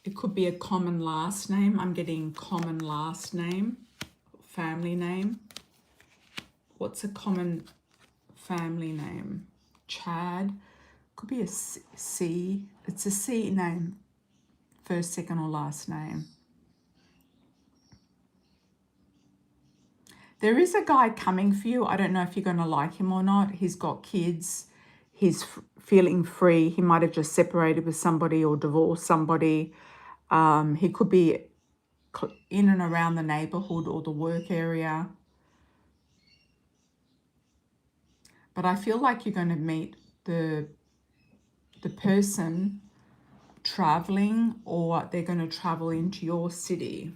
It could be a common last name. I'm getting common last name, family name. What's a common family name? Chad. Could be a C. It's a C name. First, second, or last name. There is a guy coming for you. I don't know if you're going to like him or not. He's got kids. He's feeling free. He might have just separated with somebody or divorced somebody. He could be in and around the neighborhood or the work area. But I feel like you're going to meet the person traveling, or they're going to travel into your city.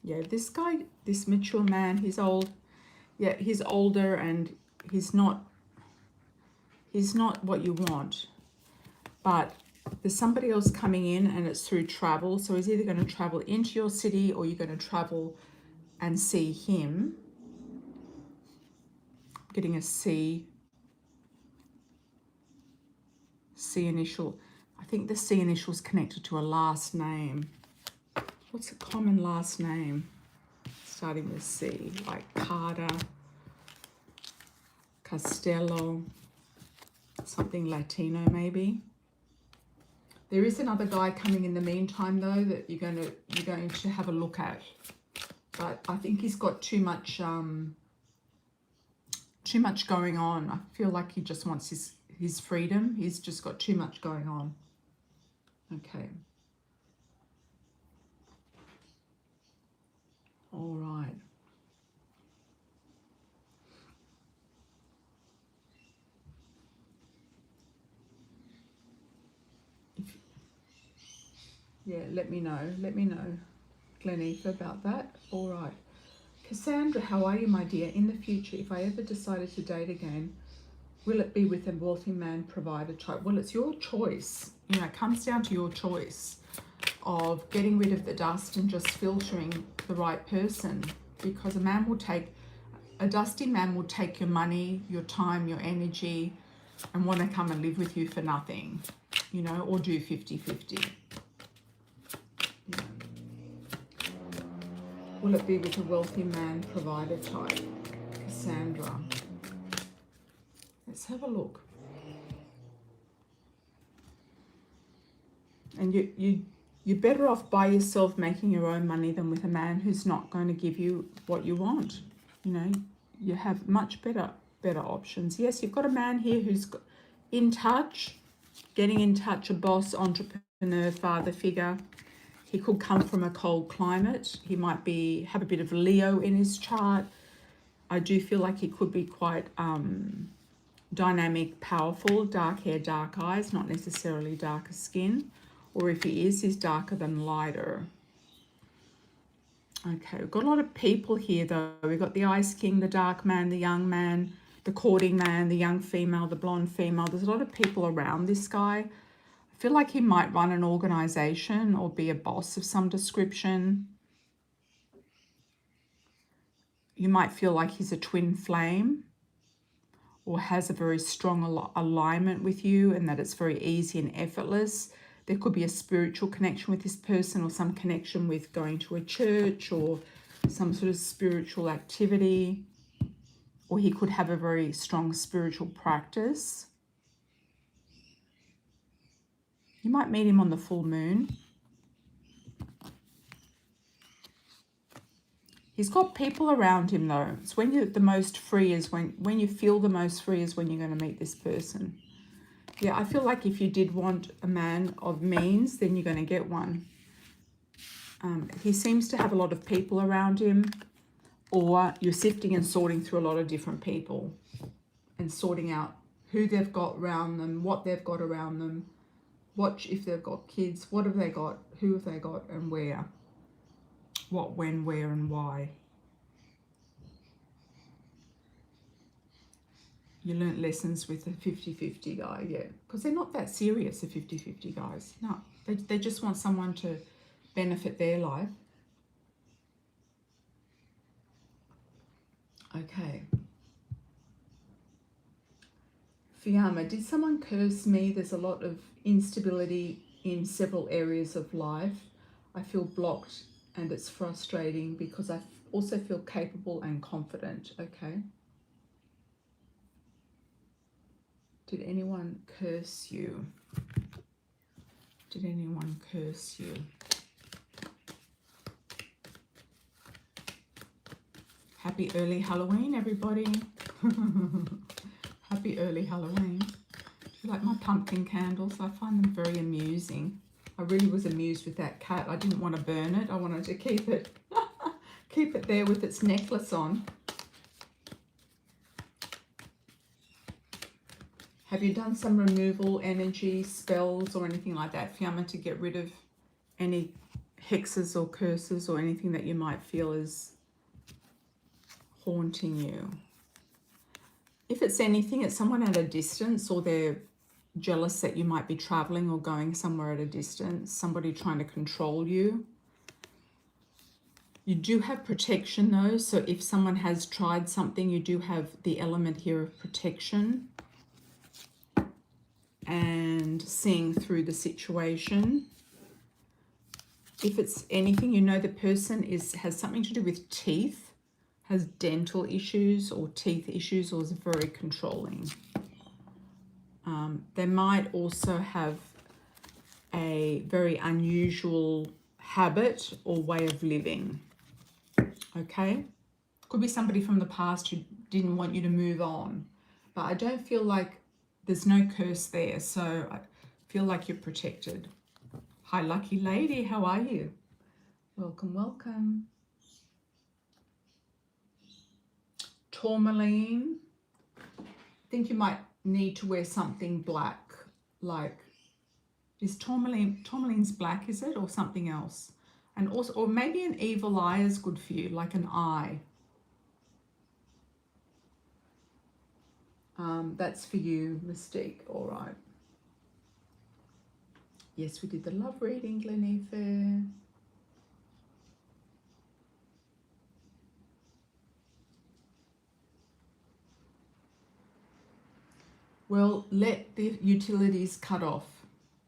Yeah, this guy, this mature man, he's old. Yeah, he's older and he's not what you want. But there's somebody else coming in and it's through travel. So he's either going to travel into your city or you're going to travel and see him. Getting a C initial. I think the C initial is connected to a last name. What's a common last name? Starting with C, like Carter, Castello, something Latino maybe. There is another guy coming in the meantime though that you're going to have a look at. But I think he's got too much going on. I feel like he just wants his freedom. He's just got too much going on. Okay. All right. Yeah, let me know, Glenife, about that. All right. Cassandra, how are you, my dear? In the future, if I ever decided to date again, will it be with a wealthy man provider type? Well, it's your choice. You know, it comes down to your choice. of getting rid of the dust and just filtering the right person, because a dusty man will take your money, your time, your energy, and want to come and live with you for nothing, you know, or do 50-50. Yeah. Will it be with a wealthy man, provider type? Cassandra. Let's have a look. And you're better off by yourself making your own money than with a man who's not going to give you what you want. You know, you have much better options. Yes, you've got a man here who's in touch, getting in touch, a boss, entrepreneur, father figure. He could come from a cold climate. He might have a bit of Leo in his chart. I do feel like he could be quite dynamic, powerful, dark hair, dark eyes, not necessarily darker skin. Or if he is, he's darker than lighter. Okay, we've got a lot of people here though. We've got the Ice King, the dark man, the young man, the courting man, the young female, the blonde female. There's a lot of people around this guy. I feel like he might run an organization or be a boss of some description. You might feel like he's a twin flame or has a very strong alignment with you, and that it's very easy and effortless. There could be a spiritual connection with this person, or some connection with going to a church or some sort of spiritual activity, or he could have a very strong spiritual practice. You might meet him on the full moon. He's got people around him though. It's when you're the most free is when you feel the most free is when you're going to meet this person. Yeah, I feel like if you did want a man of means, then you're going to get one. He seems to have a lot of people around him, or you're sifting and sorting through a lot of different people and sorting out who they've got around them, what they've got around them, what if they've got kids, what have they got, who have they got, and where. What, when, where, and why. You learnt lessons with the 50-50 guy, yeah. Because they're not that serious, the 50-50 guys. No, they just want someone to benefit their life. Okay. Fiamma, did someone curse me? There's a lot of instability in several areas of life. I feel blocked and it's frustrating because I also feel capable and confident. Okay. Did anyone curse you? Did anyone curse you? Happy early Halloween, everybody. Happy early Halloween. Do you like my pumpkin candles? I find them very amusing. I really was amused with that cat. I didn't want to burn it. I wanted to keep it keep it there with its necklace on. Have you done some removal energy spells or anything like that, Fiamma, to get rid of any hexes or curses or anything that you might feel is haunting you? If it's anything, it's someone at a distance, or they're jealous that you might be traveling or going somewhere at a distance, somebody trying to control you. You do have protection though, so if someone has tried something, you do have the element here of protection and seeing through the situation. If it's anything, you know the person has something to do with teeth, has dental issues or teeth issues, or is very controlling. They might also have a very unusual habit or way of living. Okay? Could be somebody from the past who didn't want you to move on. But I don't feel like there's no curse there, so I feel like you're protected. Hi, lucky lady, how are you? Welcome, welcome. Tourmaline. I think you might need to wear something black, like, is tourmaline's black, is it, or something else? And also, or maybe an evil eye is good for you, like an eye. That's for you, Mystique. All right. Yes, we did the love reading, Glenifer. Well, let the utilities cut off.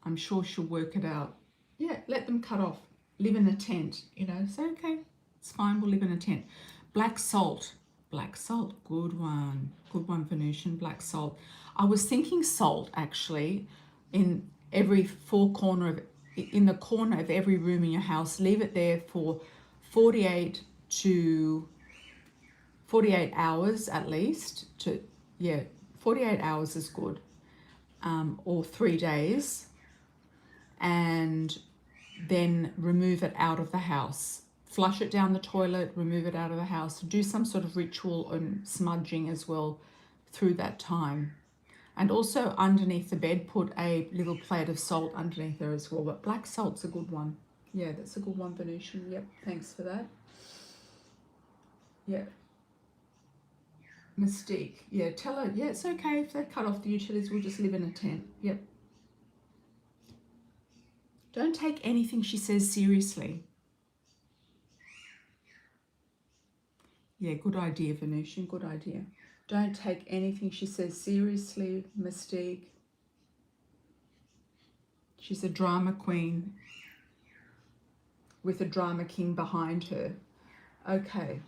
I'm sure she'll work it out. Yeah, let them cut off. Live in a tent, you know. Say, okay, it's fine, we'll live in a tent. Black salt. Black salt, good one. Good one, Venusian, black salt. I was thinking salt, actually, in every in the corner of every room in your house. Leave it there for 48 hours at least. 48 hours is good. Or 3 days, and then remove it out of the house. Flush it down the toilet, remove it out of the house. Do some sort of ritual and smudging as well through that time. And also underneath the bed, put a little plate of salt underneath there as well. But black salt's a good one. Yeah, that's a good one, Venusian. Yep, thanks for that. Yeah. Mystique. Yeah, tell her, yeah, it's okay if they cut off the utilities, we'll just live in a tent. Yep. Don't take anything she says seriously. Yeah, good idea, Venusian, good idea. Don't take anything she says seriously, Mystique. She's a drama queen with a drama king behind her. Okay,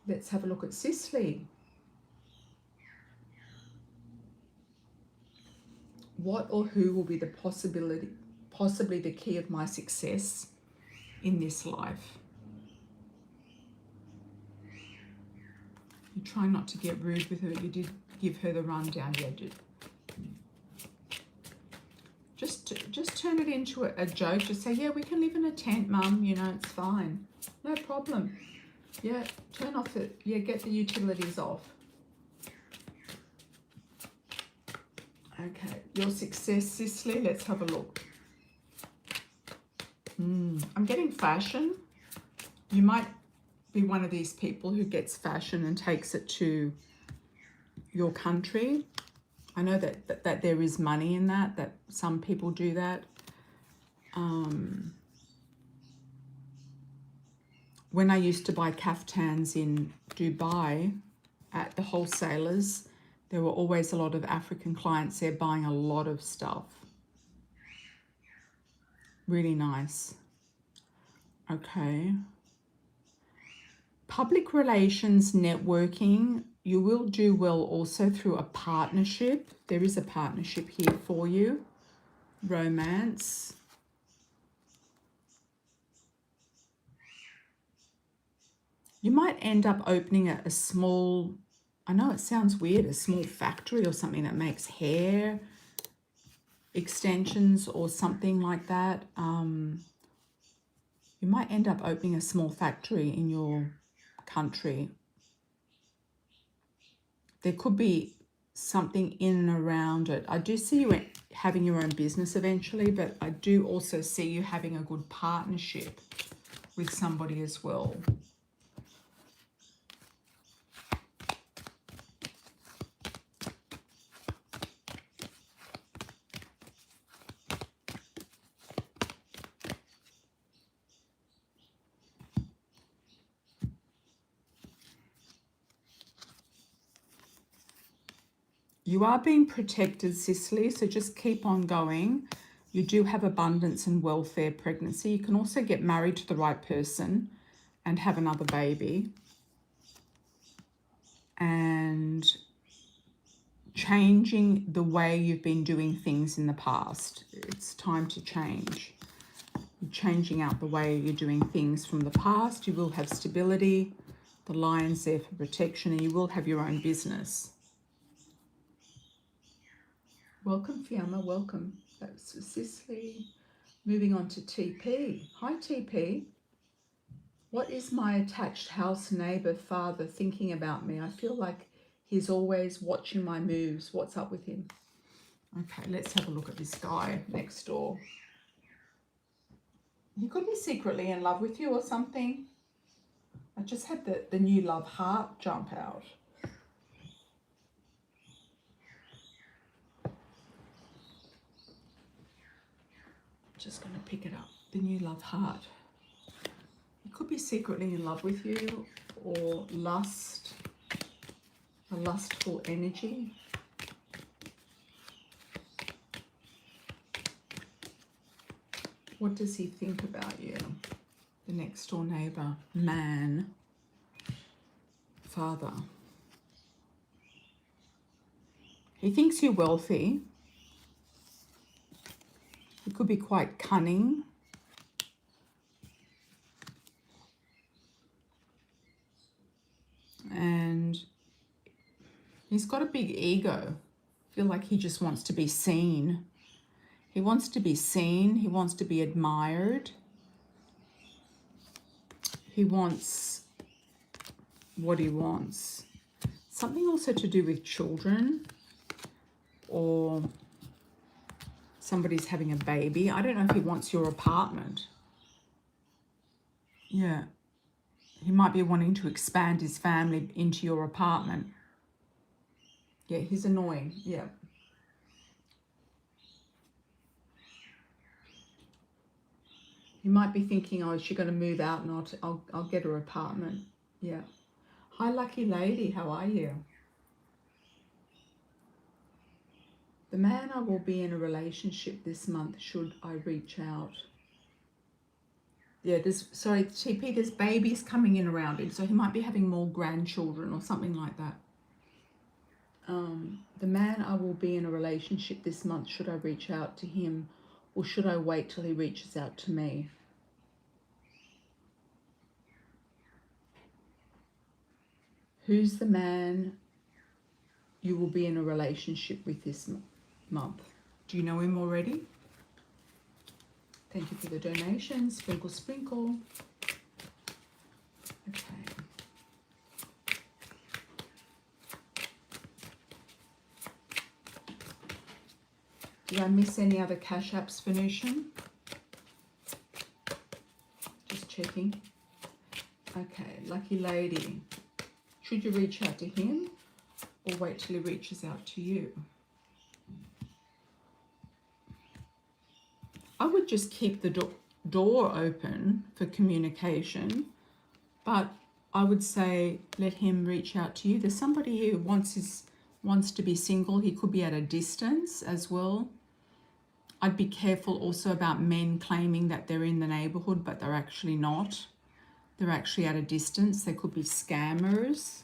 let's have a look at Cicely. What or who will be the possibly the key of my success in this life? You try not to get rude with her. You did give her the rundown. Yeah, did. Just turn it into a joke. Just say, yeah, we can live in a tent, Mum. You know, it's fine. No problem. Yeah, turn off it. Yeah, get the utilities off. Okay, your success, Cicely. Let's have a look. I'm getting fashion. You might be one of these people who gets fashion and takes it to your country. I know that there is money in that some people do that. When I used to buy caftans in Dubai at the wholesalers, there were always a lot of African clients there buying a lot of stuff. Really nice. Okay. Public relations, networking, you will do well also through a partnership. There is a partnership here for you. Romance. You might end up opening a small, I know it sounds weird, a small factory or something that makes hair extensions or something like that. You might end up opening a small factory in your country. There could be something in and around it. I do see you having your own business eventually, but I do also see you having a good partnership with somebody as well. You are being protected, Cicely, so just keep on going. You do have abundance and welfare pregnancy. You can also get married to the right person and have another baby. And changing the way you've been doing things in the past. It's time to change. You're changing out the way you're doing things from the past. You will have stability. The lion's there for protection, and you will have your own business. Welcome, Fiamma, welcome. That's Cicely. Moving on to TP. Hi, TP. What is my attached house neighbour father thinking about me? I feel like he's always watching my moves. What's up with him? Okay, let's have a look at this guy next door. He could be secretly in love with you or something. I just had the new love heart jump out. Just going to pick it up. The new love heart. He could be secretly in love with you, or lust, a lustful energy. What does he think about you? The next door neighbor, man, father. He thinks you're wealthy. He could be quite cunning. And he's got a big ego. I feel like he just wants to be seen. He wants to be seen. He wants to be admired. He wants what he wants. Something also to do with children, or somebody's having a baby. I don't know if he wants your apartment. Yeah. He might be wanting to expand his family into your apartment. Yeah, he's annoying. Yeah. He might be thinking, oh, is she going to move out? Not, I'll get her apartment. Yeah. Hi, lucky lady. How are you? The man I will be in a relationship this month should I reach out. Yeah, sorry, TP, there's babies coming in around him, so he might be having more grandchildren or something like that. The man I will be in a relationship this month, should I reach out to him, or should I wait till he reaches out to me? Who's the man you will be in a relationship with this month? Do you know him already? Thank you for the donation. Sprinkle, sprinkle. Okay. Did I miss any other cash apps, Venusian? Just checking. Okay, lucky lady. Should you reach out to him, or wait till he reaches out to you? I would just keep the door open for communication, but I would say let him reach out to you. There's somebody who wants to be single. He could be at a distance as well. I'd be careful also about men claiming that they're in the neighborhood, but they're actually not. They're actually at a distance. They could be scammers.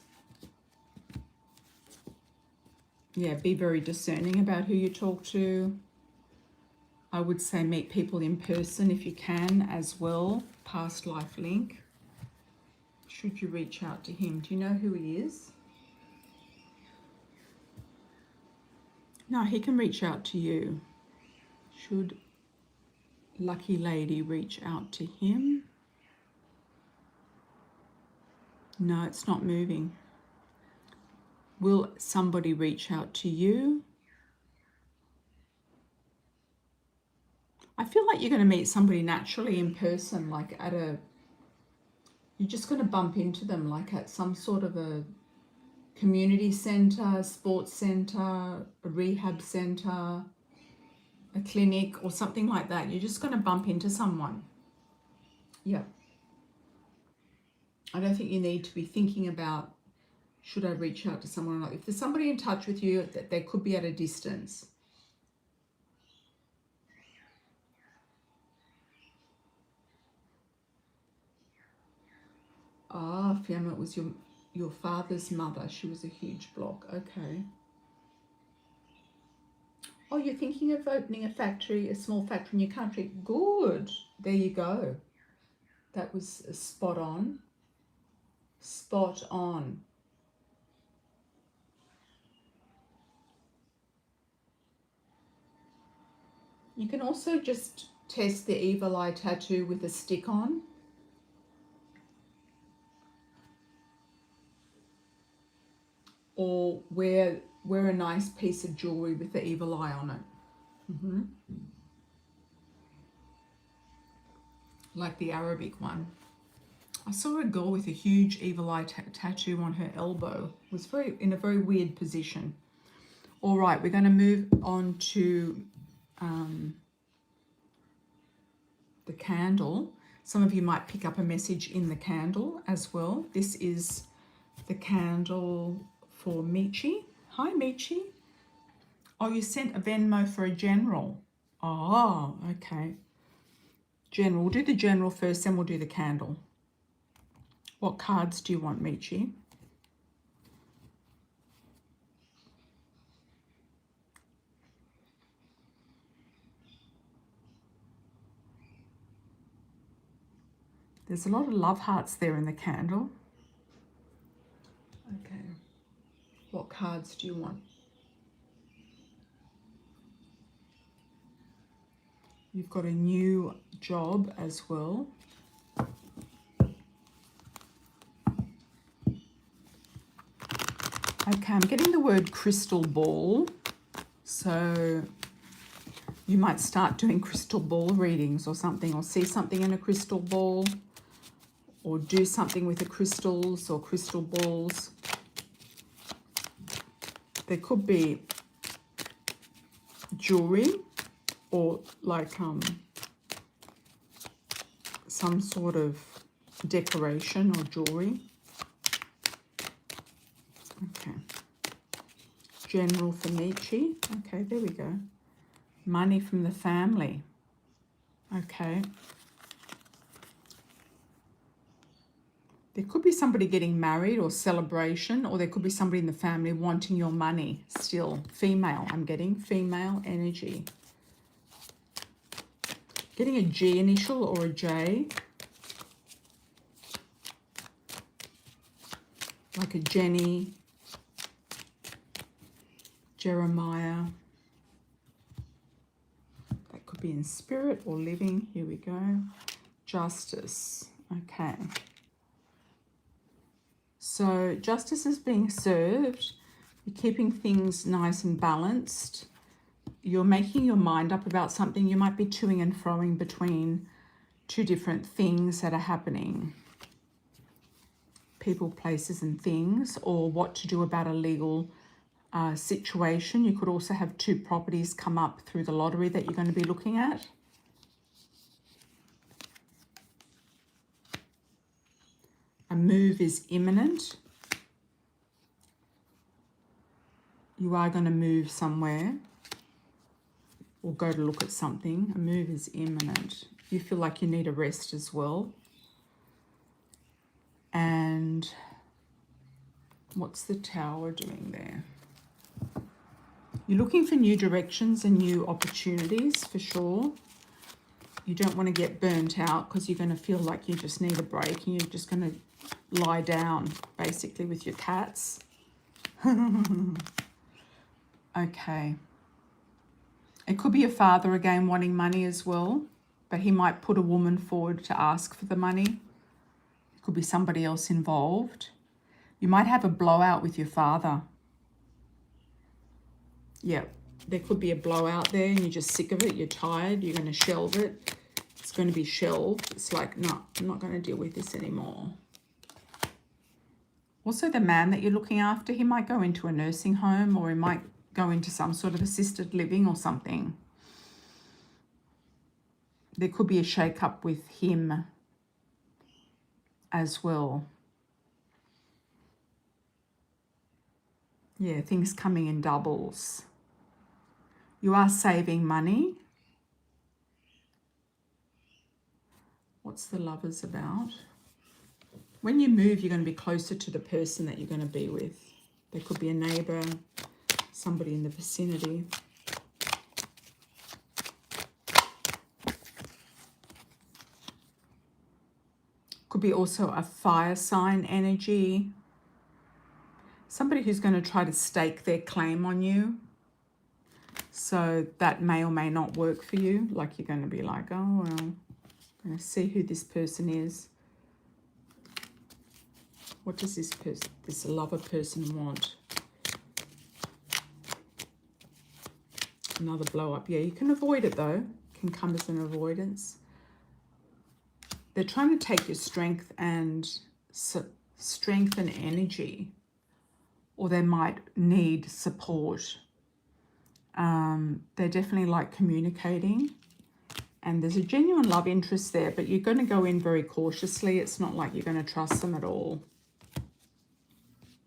Yeah, be very discerning about who you talk to. I would say meet people in person if you can as well. Past life link. Should you reach out to him? Do you know who he is? No, he can reach out to you. Should lucky lady reach out to him? No, it's not moving. Will somebody reach out to you? I feel like you're going to meet somebody naturally in person, like you're just going to bump into them like at some sort of a community centre, sports centre, a rehab centre, a clinic or something like that. You're just going to bump into someone. Yeah. I don't think you need to be thinking about, should I reach out to someone or not? If there's somebody in touch with you, that they could be at a distance. Ah, Fiamma, it was your father's mother. She was a huge block. Okay. Oh, you're thinking of opening a small factory in your country. Good. There you go. That was spot on. Spot on. You can also just test the evil eye tattoo with a stick on. Or wear a nice piece of jewelry with the evil eye on it. Like the Arabic one. I saw a girl with a huge evil eye tattoo on her elbow. It was in a very weird position. All right, we're going to move on to the candle. Some of you might pick up a message in the candle as well. This is the candle for Michi. Hi, Michi. Oh, you sent a Venmo for a general. Oh, okay. General. We'll do the general first, then we'll do the candle. What cards do you want, Michi? There's a lot of love hearts there in the candle. Okay. What cards do you want? You've got a new job as well. Okay, I'm getting the word crystal ball. So you might start doing crystal ball readings or something, or see something in a crystal ball, or do something with the crystals or crystal balls. There could be jewelry or like some sort of decoration or jewelry. Okay. General for Nietzsche. Okay, there we go. Money from the family. Okay. There could be somebody getting married or celebration, or there could be somebody in the family wanting your money still. Female, I'm getting female energy. Getting a G initial or a J. Like a Jenny, Jeremiah. That could be in spirit or living. Here we go. Justice. Okay. So justice is being served. You're keeping things nice and balanced. You're making your mind up about something. You might be toing and froing between two different things that are happening. People, places and things, or what to do about a legal situation. You could also have two properties come up through the lottery that you're going to be looking at. A move is imminent. You are going to move somewhere or go to look at something. A move is imminent. You feel like you need a rest as well. And what's the Tower doing there? You're looking for new directions and new opportunities for sure. You don't want to get burnt out because you're going to feel like you just need a break and you're just going to lie down basically with your cats. Okay. It could be a father again wanting money as well, but he might put a woman forward to ask for the money. It could be somebody else involved. You might have a blowout with your father. Yeah, there could be a blowout there and you're just sick of it. You're tired. You're going to shelve it. It's going to be shelved. It's like, no, I'm not going to deal with this anymore. Also, the man that you're looking after, he might go into a nursing home or he might go into some sort of assisted living or something. There could be a shake-up with him as well. Yeah, things coming in doubles. You are saving money. What's the Lovers about? When you move, you're going to be closer to the person that you're going to be with. There could be a neighbour, somebody in the vicinity. Could be also a fire sign energy. Somebody who's going to try to stake their claim on you. So that may or may not work for you. Like you're going to be like, oh, well, I'm going to see who this person is. What does this lover person want? Another blow up. Yeah, you can avoid it though. It can come as an avoidance. They're trying to take your strength and energy, or they might need support. They're definitely like communicating And there's a genuine love interest there, but you're going to go in very cautiously. It's not like you're going to trust them at all.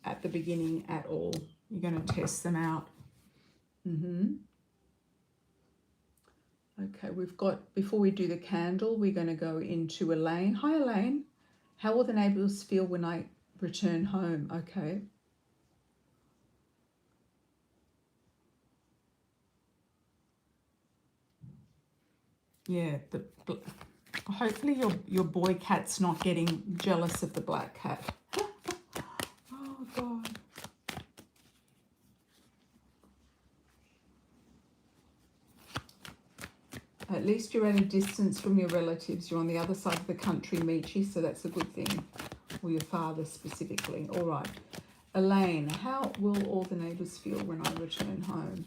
At the beginning at all. You're going to test them out. Okay, we've got, before we do the candle, we're going to go into Elaine. Hi, Elaine. How will the neighbours feel when I return home? Okay. Yeah, hopefully your boy cat's not getting jealous of the black cat. Oh, God. At least you're at a distance from your relatives. You're on the other side of the country, Michi, so that's a good thing. Or your father specifically. All right. Elaine, how will all the neighbours feel when I return home?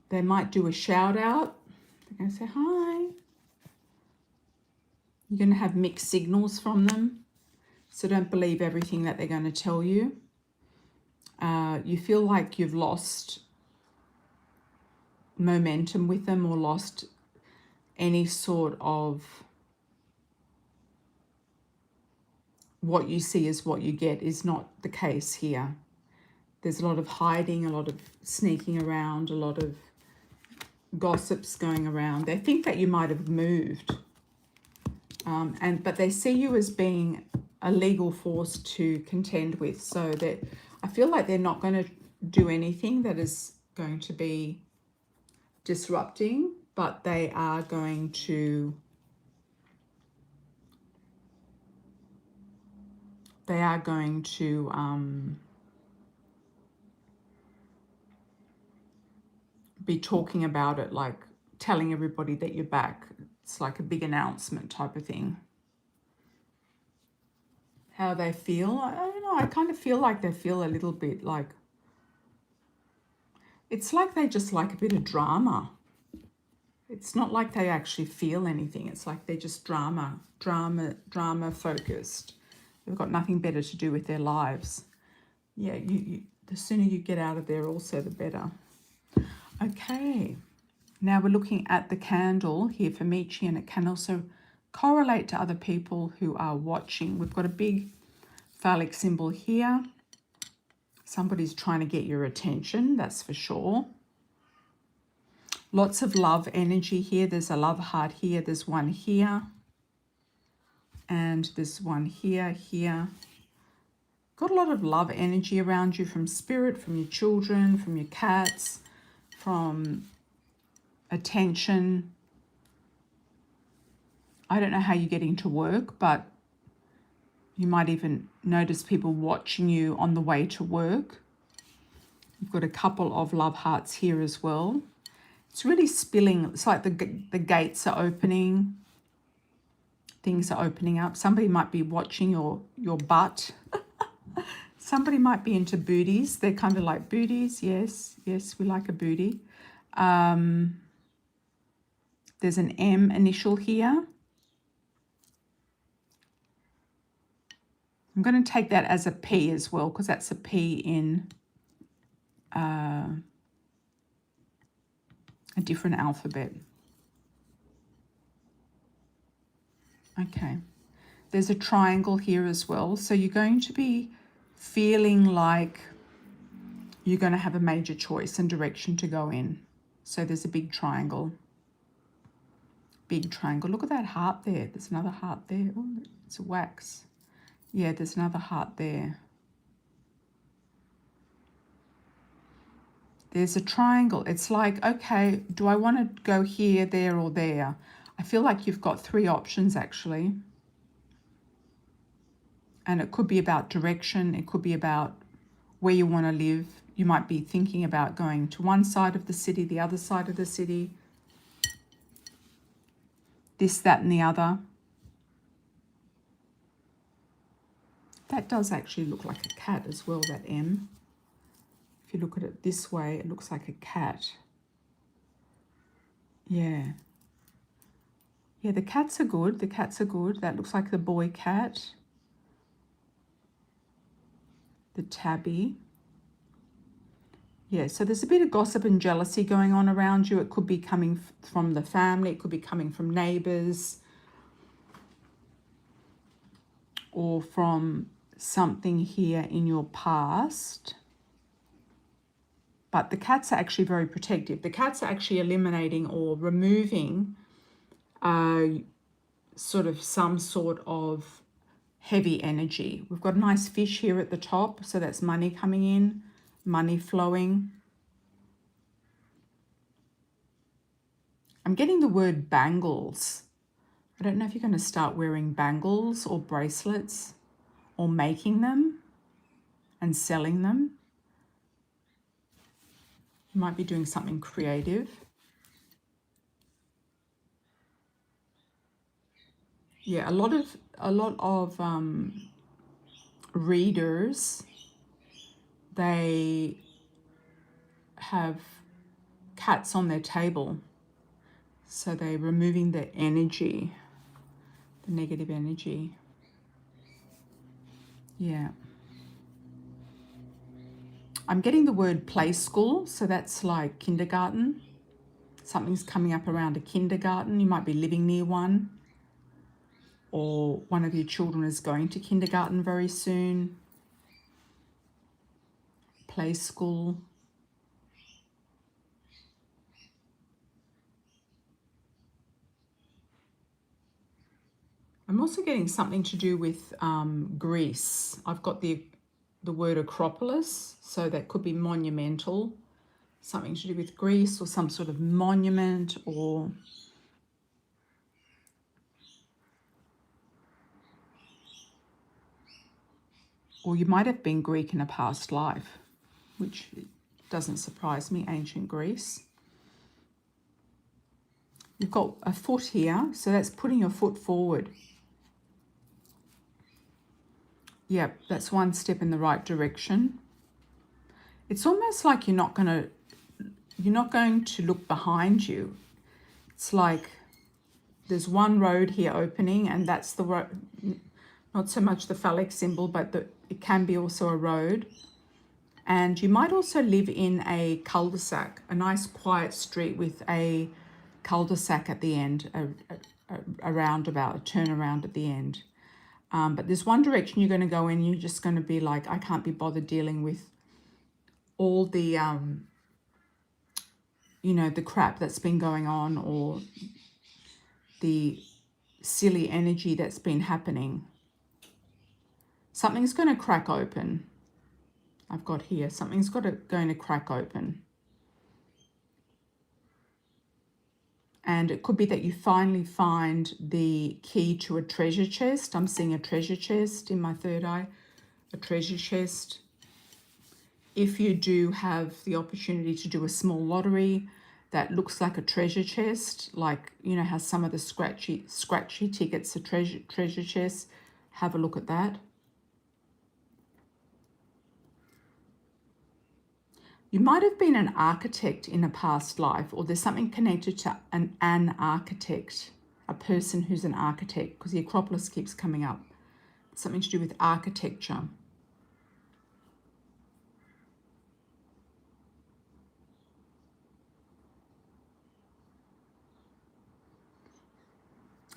They might do a shout out. They're going to say hi. You're going to have mixed signals from them. So don't believe everything that they're going to tell you. You feel like you've lost momentum with them or lost any sort of what you see is what you get is not the case here. There's a lot of hiding, a lot of sneaking around, a lot of gossips going around. They think that you might have moved, but they see you as being a legal force to contend with. So that I feel like they're not going to do anything that is going to be disrupting, but they are going to be talking about it, like telling everybody that you're back. It's like a big announcement type of thing. How they feel, I don't know, I kind of feel like they feel a little bit like, it's like they just like a bit of drama. It's not like they actually feel anything. It's like they're just drama focused. They've got nothing better to do with their lives. Yeah, the sooner you get out of there also, the better. Okay, now we're looking at the candle here for Michi, and it can also correlate to other people who are watching. We've got a big phallic symbol here. Somebody's trying to get your attention, that's for sure. Lots of love energy here. There's a love heart here. There's one here. And there's one here. Got a lot of love energy around you from spirit, from your children, from your cats, from attention. I don't know how you're getting to work, but you might even notice people watching you on the way to work. You've got a couple of love hearts here as well. It's really spilling. It's like the gates are opening. Things are opening up. Somebody might be watching your butt. Somebody might be into booties. They're kind of like booties. Yes, we like a booty. There's an M initial here. I'm going to take that as a P as well, because that's a P in a different alphabet. Okay. There's a triangle here as well. So you're going to be feeling like you're going to have a major choice and direction to go in. So there's a big triangle. Big triangle. Look at that heart there. There's another heart there. Oh, it's a wax. Yeah, there's another heart there. There's a triangle. It's like, okay, do I want to go here, there, or there? I feel like you've got three options actually. And it could be about direction. It could be about where you want to live. You might be thinking about going to one side of the city, the other side of the city. This, that, and the other. That does actually look like a cat as well, that M. If you look at it this way, it looks like a cat. Yeah. Yeah, the cats are good. The cats are good. That looks like the boy cat. The tabby. Yeah, so there's a bit of gossip and jealousy going on around you. It could be coming from the family. It could be coming from neighbors or from something here in your past. But the cats are actually very protective. The cats are actually eliminating or removing sort of some sort of heavy energy. We've got a nice fish here at the top, so that's money coming in, money flowing. I'm getting the word bangles. I don't know if you're going to start wearing bangles or bracelets or making them and selling them. You might be doing something creative. Yeah, a lot of readers, they have cats on their table, so they're removing the energy, the negative energy. Yeah, I'm getting the word play school, so that's like kindergarten. Something's coming up around a kindergarten. You might be living near one, or one of your children is going to kindergarten very soon. Play school. I'm also getting something to do with Greece. I've got the word Acropolis, so that could be monumental. Something to do with Greece or some sort of monument, or you might have been Greek in a past life, which doesn't surprise me, ancient Greece. You've got a foot here, so that's putting your foot forward. Yep, that's one step in the right direction. It's almost like you're not going to look behind you. It's like there's one road here opening, and that's the road, not so much the phallic symbol, but it can be also a road. And you might also live in a cul-de-sac, a nice quiet street with a cul-de-sac at the end, a roundabout, a turnaround at the end. But there's one direction you're going to go in, you're just going to be like, I can't be bothered dealing with all the, the crap that's been going on, or the silly energy that's been happening. Something's going to crack open. I've got here, something's going to crack open. And it could be that you finally find the key to a treasure chest. I'm seeing a treasure chest in my third eye, a treasure chest. If you do have the opportunity to do a small lottery that looks like a treasure chest, like, how some of the scratchy tickets are treasure chests, have a look at that. You might have been an architect in a past life, or there's something connected to an architect, a person who's an architect, because the Acropolis keeps coming up. Something to do with architecture.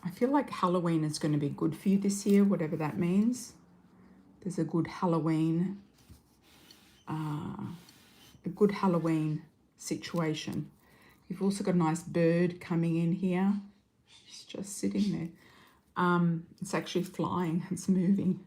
I feel like Halloween is going to be good for you this year, whatever that means. There's a good Halloween situation. You've also got a nice bird coming in here. It's just sitting there. It's actually flying. It's moving.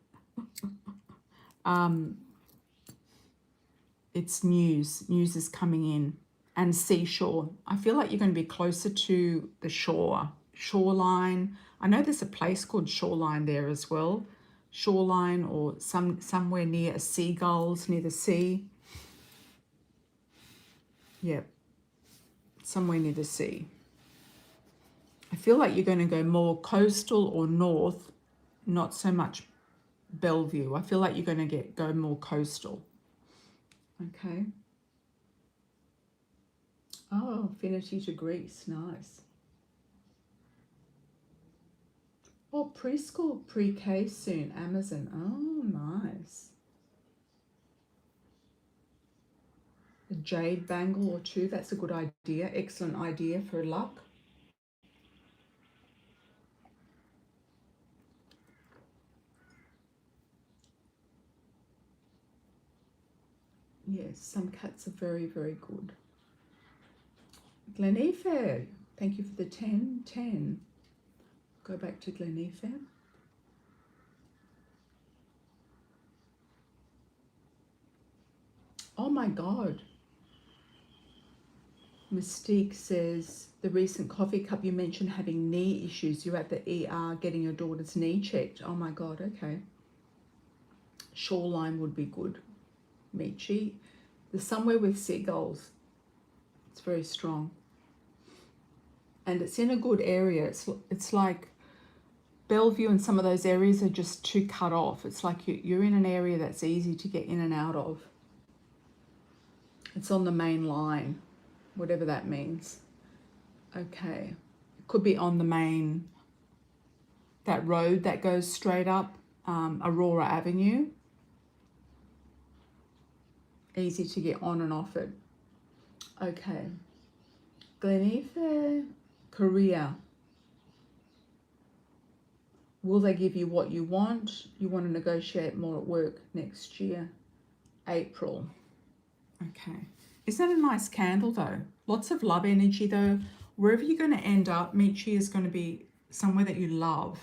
It's news. News is coming in. And seashore. I feel like you're going to be closer to the shoreline. I know there's a place called Shoreline there as well. Shoreline, or somewhere near seagulls, near the sea. Yep, somewhere near the sea. I feel like you're going to go more coastal or north, not so much Bellevue. I feel like you're going to go more coastal. Okay. Oh, affinity to Greece, nice. Oh, preschool, pre-K soon, Amazon. Oh, nice. jade bangle or two. That's a good idea. Excellent idea for luck. Yes, some cats are very, very good. Glenifer, thank you for the 10. Go back to Glenifer. Oh my God. Mystique says, the recent coffee cup you mentioned having knee issues. You're at the ER getting your daughter's knee checked. Oh my God, okay. Shoreline would be good. Michi. There's somewhere with seagulls. It's very strong. And it's in a good area. It's like Bellevue and some of those areas are just too cut off. It's like you're in an area that's easy to get in and out of. It's on the main line, whatever that means. Okay. It could be on the main, that road that goes straight up, Aurora Avenue. Easy to get on and off it. Okay. Glenifer, Korea. Will they give you what you want? You want to negotiate more at work next year. April. Okay. Isn't that a nice candle though? Lots of love energy though. Wherever you're going to end up, Michi is going to be somewhere that you love.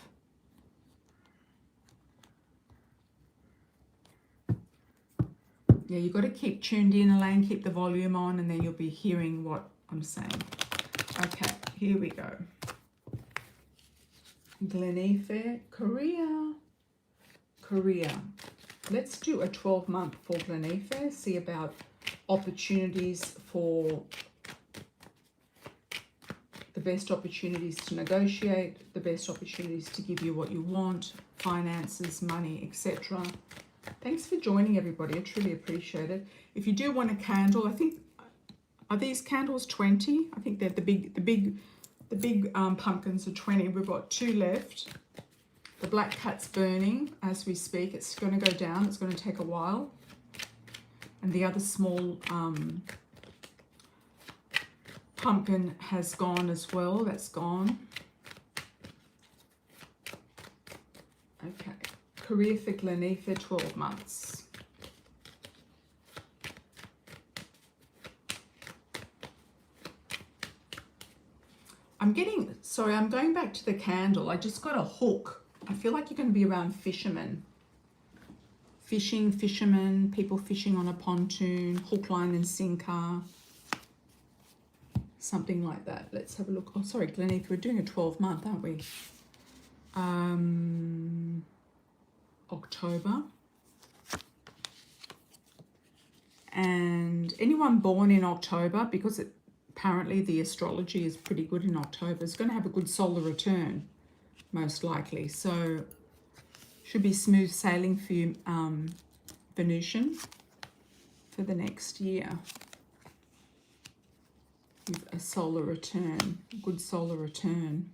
Yeah, you've got to keep tuned in, Elaine, keep the volume on, and then you'll be hearing what I'm saying. Okay, here we go. Glenifer, Korea. Let's do a 12-month for Glenifer, see about opportunities for the best opportunities to negotiate, the best opportunities to give you what you want, finances, money, etc. Thanks for joining, everybody. I truly appreciate it. If you do want a candle, I think, are these candles 20? I think they're the big pumpkins are 20. We've got 2 left. The black cat's burning as we speak. It's going to go down. It's going to take a while. And the other small pumpkin has gone as well. That's gone. Okay. Career for Glenifer, 12 months. I'm going back to the candle. I just got a hook. I feel like you're going to be around fishermen. Fishermen, people fishing on a pontoon, hook, line and sinker. Something like that. Let's have a look. Oh, sorry, Glenifer, we're doing a 12-month, aren't we? October. And anyone born in October, because apparently the astrology is pretty good in October, is going to have a good solar return, most likely. So should be smooth sailing for you, Venusian, for the next year. With a solar return, good solar return.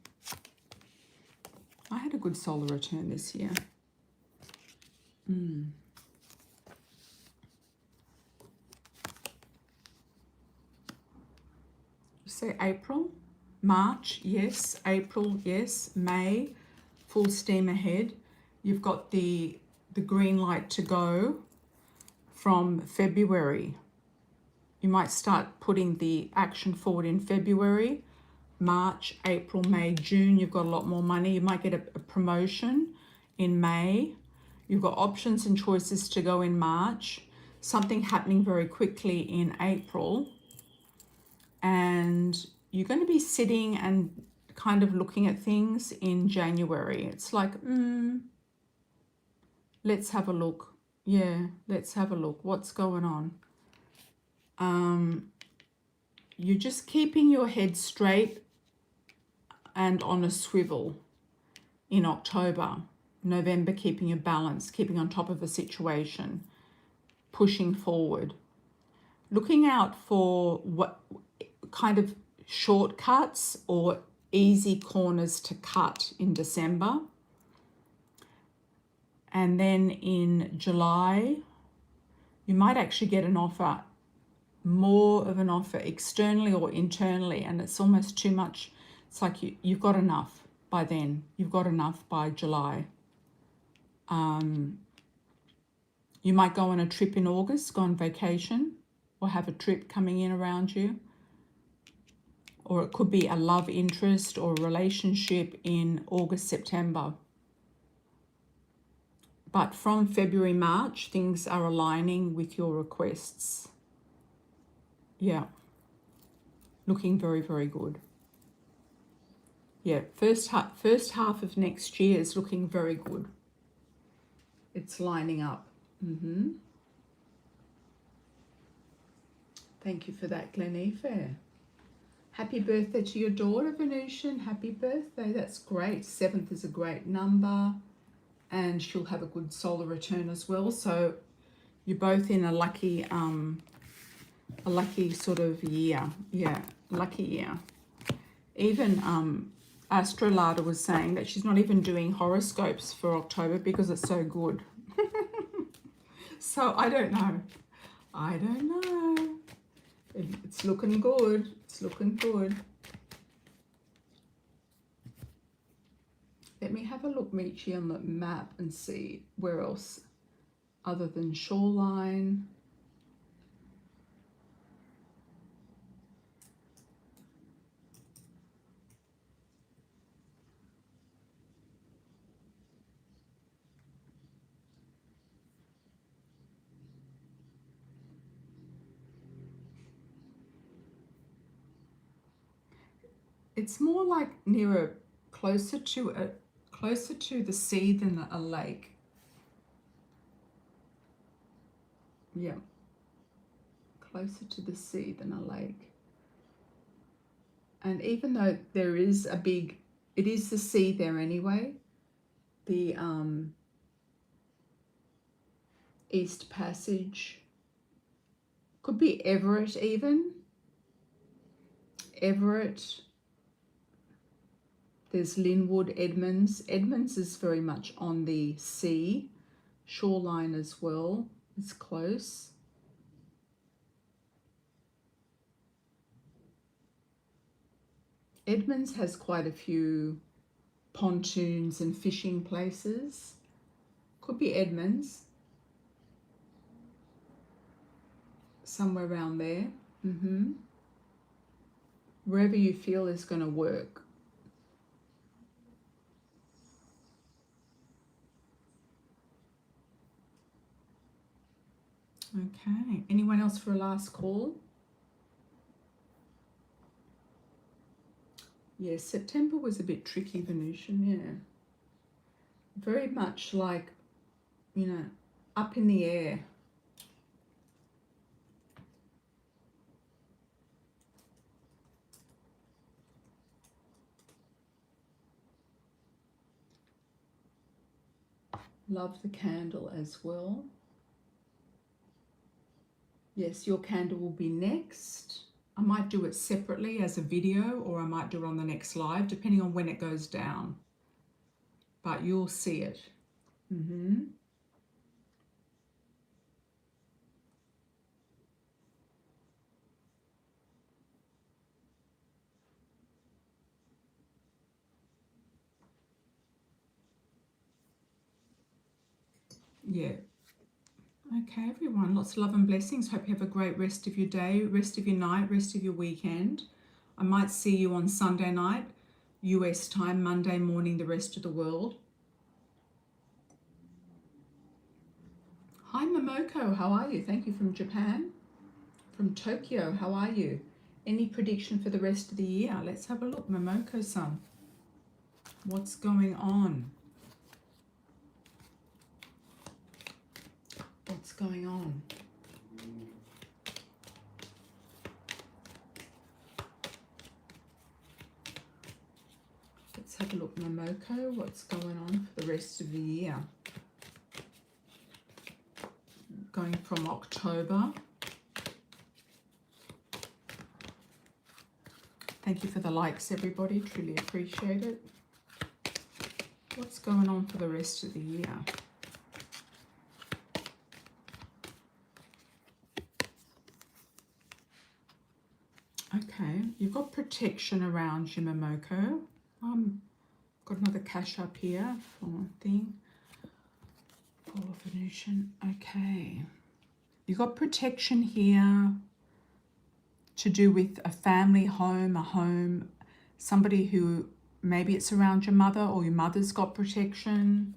I had a good solar return this year. Say April, March, yes, April, yes, May, full steam ahead. You've got the green light to go from February. You might start putting the action forward in February, March, April, May, June. You've got a lot more money. You might get a promotion in May. You've got options and choices to go in March. Something happening very quickly in April. And you're going to be sitting and kind of looking at things in January. It's like, let's have a look. Yeah, let's have a look. What's going on? You're just keeping your head straight and on a swivel in October. November, keeping your balance, keeping on top of the situation, pushing forward. Looking out for what kind of shortcuts or easy corners to cut in December. And then in July, you might actually get an offer more of an offer externally or internally, and it's almost too much. It's like you've got enough by then. You've got enough by July. You might go on a trip in August, go on vacation, or have a trip coming in around you. Or it could be a love interest or a relationship in August, September. But from February, March, things are aligning with your requests. Yeah. Looking very, very good. Yeah, first half of next year is looking very good. It's lining up. Thank you for that, Glenife. Happy birthday to your daughter, Venusian. Happy birthday. That's great. 7th is a great number. And she'll have a good solar return as well. So you're both in a lucky sort of year. Yeah, lucky year. Even Astrologgy was saying that she's not even doing horoscopes for October because it's so good. So I don't know. It's looking good. It's looking good. Let me have a look, Michi, on the map and see where else other than shoreline. It's more like closer to the sea than a lake. Yeah. Closer to the sea than a lake. And even though there is it is the sea there anyway, the East Passage, could be Everett even. Everett. There's Linwood, Edmonds. Edmonds is very much on the sea. Shoreline as well is close. Edmonds has quite a few pontoons and fishing places. Could be Edmonds. Somewhere around there. Wherever you feel is going to work. Okay. Anyone else for a last call? Yeah, September was a bit tricky, Venusian, yeah. Very much like, you know, up in the air. Love the candle as well. Yes, your candle will be next. I might do it separately as a video, or I might do it on the next live, depending on when it goes down. But you'll see it. Yeah. Okay, everyone, lots of love and blessings. Hope you have a great rest of your day, rest of your night, rest of your weekend. I might see you on Sunday night, US time, Monday morning, the rest of the world. Hi, Momoko, how are you? Thank you from Japan. From Tokyo, how are you? Any prediction for the rest of the year? Let's have a look, Momoko-san. What's going on? What's going on? Let's have a look, Momoko. What's going on for the rest of the year? Going from October. Thank you for the likes, everybody. Truly appreciate it. What's going on for the rest of the year? Okay, you've got protection around Shimamoko. Got another cash up here for one thing. For Venusian. Okay. You've got protection here to do with a family home, a home, somebody who maybe it's around your mother or your mother's got protection.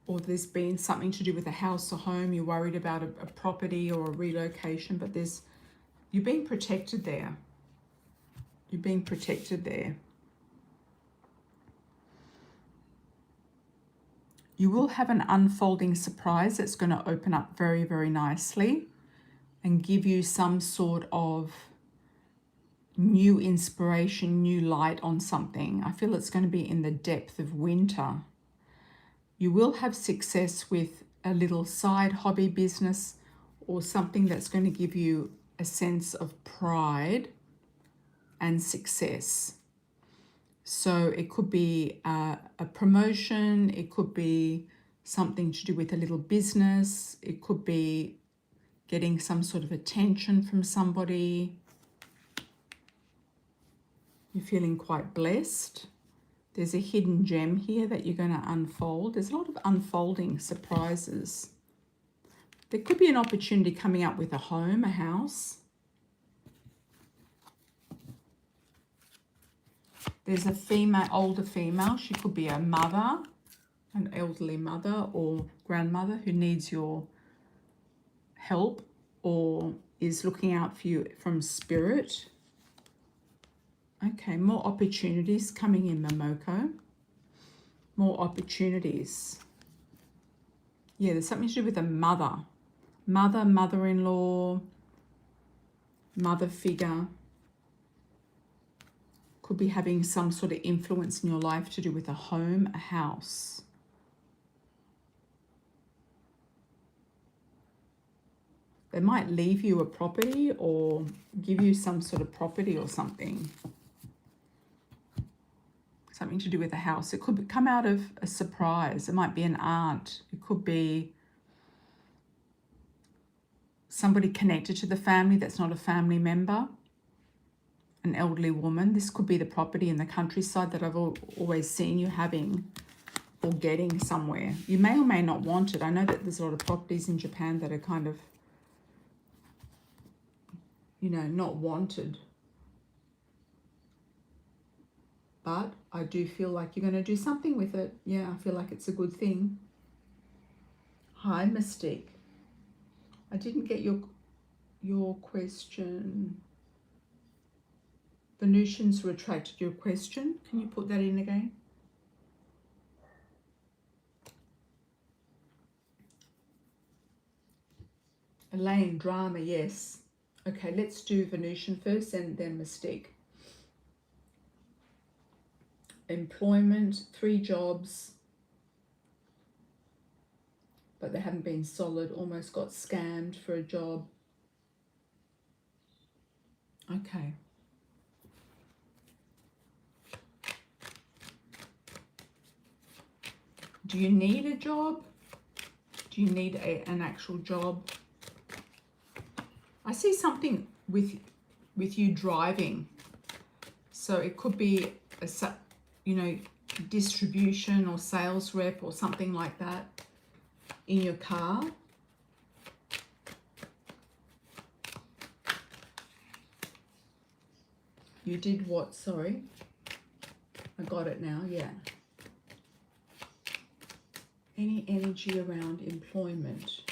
Or there's been something to do with a house or home. You're worried about a property or a relocation, but you're being protected there. You're being protected there. You will have an unfolding surprise that's going to open up very, very nicely and give you some sort of new inspiration, new light on something. I feel it's going to be in the depth of winter. You will have success with a little side hobby business or something that's going to give you a sense of pride and success. So it could be a promotion, it could be something to do with a little business, it could be getting some sort of attention from somebody. You're feeling quite blessed. There's a hidden gem here that you're going to unfold. There's a lot of unfolding surprises. There could be an opportunity coming up with a home, a house. There's a female, older female. She could be a mother, an elderly mother or grandmother who needs your help or is looking out for you from spirit. Okay, more opportunities coming in, Momoko. More opportunities. Yeah, there's something to do with a mother. Mother, mother-in-law, mother figure. Could be having some sort of influence in your life to do with a home, a house. They might leave you a property or give you some sort of property or something. Something to do with a house. It could come out of a surprise. It might be an aunt. It could be somebody connected to the family that's not a family member. An elderly woman. This could be the property in the countryside that I've always seen you having or getting somewhere. You may or may not want it. I know that there's a lot of properties in Japan that are kind of, you know, not wanted. But I do feel like you're going to do something with it. Yeah, I feel like it's a good thing. Hi, Mystique. I didn't get your question. Venusians retracted your question. Can you put that in again? Elaine, drama, yes. Okay, let's do Venusian first and then Mystique. Employment, 3 jobs, but they haven't been solid. Almost got scammed for a job. Okay. Do you need a job? Do you need an actual job? I see something with you driving. So it could be a, you know, distribution or sales rep or something like that in your car. You did what? Sorry. I got it now, yeah. Any energy around employment?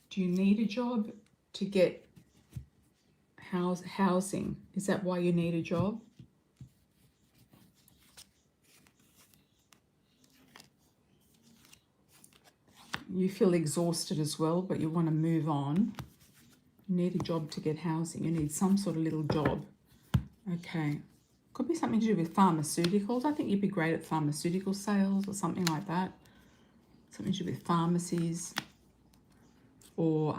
Do you need a job to get housing? Is that why you need a job? You feel exhausted as well, but you want to move on. You need a job to get housing. You need some sort of little job. Okay. Could be something to do with pharmaceuticals. I think you'd be great at pharmaceutical sales or something like that. Something to do with pharmacies or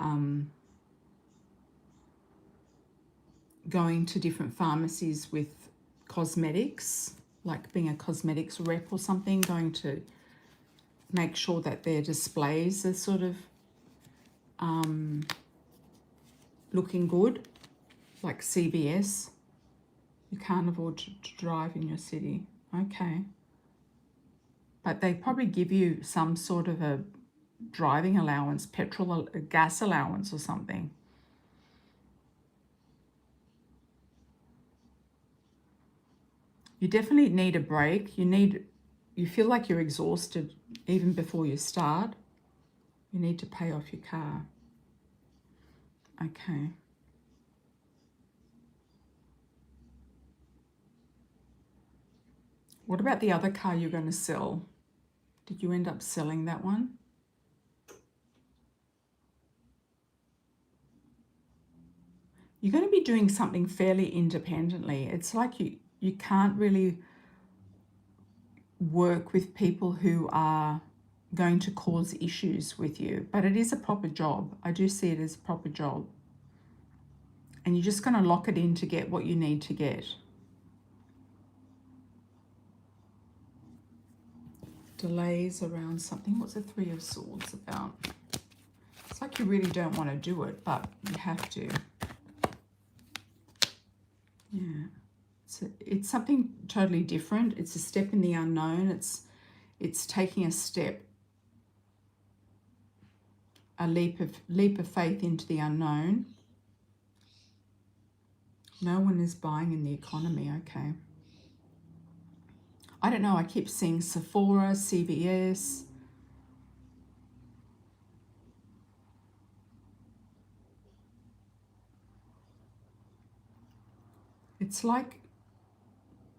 going to different pharmacies with cosmetics, like being a cosmetics rep or something, going to make sure that their displays are sort of looking good, like CVS. You can't afford to drive in your city. Okay. But they probably give you some sort of a driving allowance, petrol, gas allowance or something. You definitely need a break. You feel like you're exhausted even before you start. You need to pay off your car. Okay. What about the other car you're going to sell? Did you end up selling that one? You're going to be doing something fairly independently. It's like you can't really work with people who are going to cause issues with you, but it is a proper job. I do see it as a proper job. And you're just going to lock it in to get what you need to get. Delays around something. What's the Three of Swords about? It's like you really don't want to do it, but you have to. Yeah. It's something totally different. It's a step in the unknown. It's taking a step, a leap of faith into the unknown. No one is buying in the economy. Okay. I don't know. I keep seeing Sephora, CVS. It's like,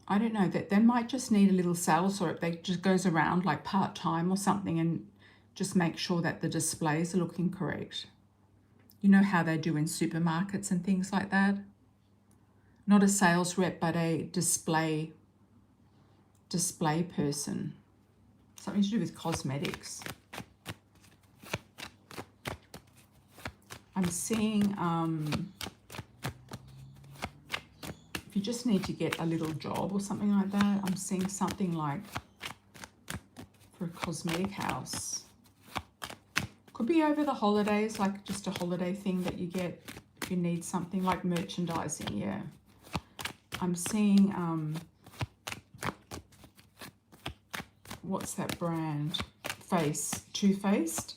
I don't know, that they might just need a little sales rep that just goes around like part-time or something and just make sure that the displays are looking correct. You know how they do in supermarkets and things like that? Not a sales rep, but a display person. Something to do with cosmetics. I'm seeing, if you just need to get a little job or something like that, I'm seeing something like for a cosmetic house. Could be over the holidays, like just a holiday thing that you get if you need something like merchandising, yeah. I'm seeing, what's that brand? Too Faced.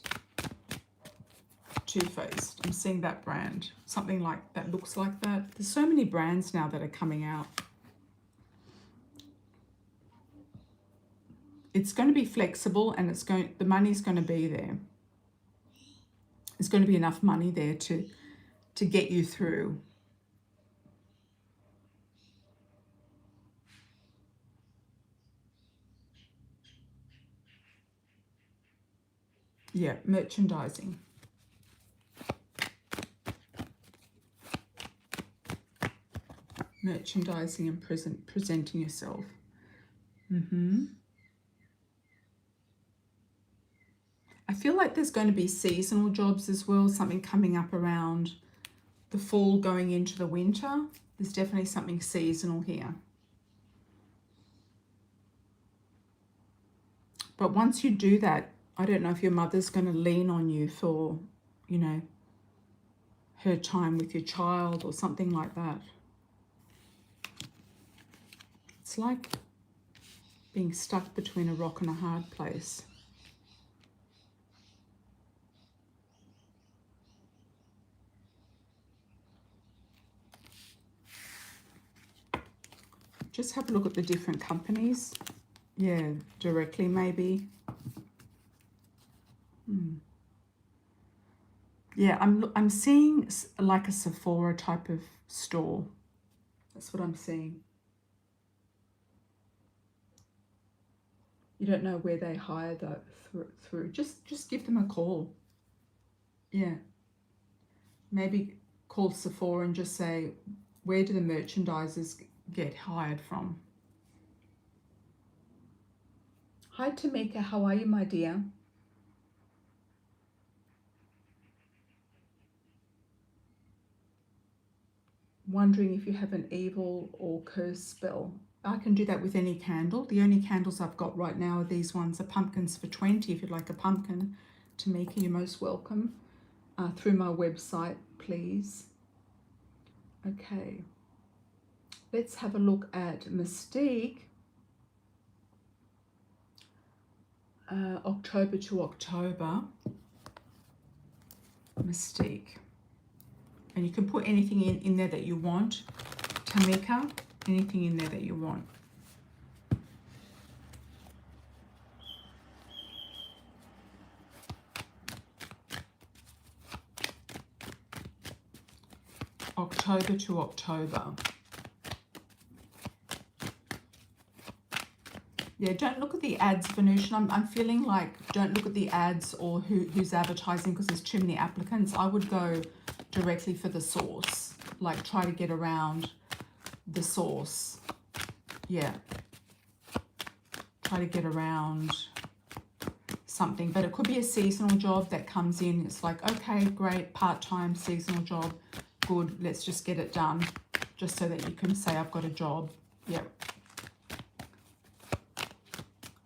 I'm seeing that brand. Something like that looks like that. There's so many brands now that are coming out. It's going to be flexible and the money's going to be there. There's going to be enough money there to get you through. Yeah, merchandising. Merchandising and presenting yourself. I feel like there's going to be seasonal jobs as well, something coming up around the fall going into the winter. There's definitely something seasonal here. But once you do that, I don't know if your mother's going to lean on you for, you know, her time with your child or something like that. It's like being stuck between a rock and a hard place. Just have a look at the different companies. Yeah, directly maybe. Yeah, I'm seeing like a Sephora type of store. That's what I'm seeing. You don't know where they hire that through. Just give them a call. Yeah. Maybe call Sephora and just say, where do the merchandisers get hired from? Hi Tamika, how are you, my dear? Wondering if you have an evil or curse spell. I can do that with any candle. The only candles I've got right now are these ones, are pumpkins for 20. If you'd like a pumpkin, Tamika, you're most welcome. through my website, please. Okay, let's have a look at Mystique. October to October. Mystique. And you can put anything in there that you want. Tamika, anything in there that you want. October to October. Yeah, don't look at the ads, Venusian. I'm feeling like don't look at the ads or who's advertising because there's too many applicants. I would go directly for the source. Like try to get around the source. Yeah. Try to get around something. But it could be a seasonal job that comes in. It's like, okay, great, part-time seasonal job. Good, let's just get it done. Just so that you can say, I've got a job. Yep.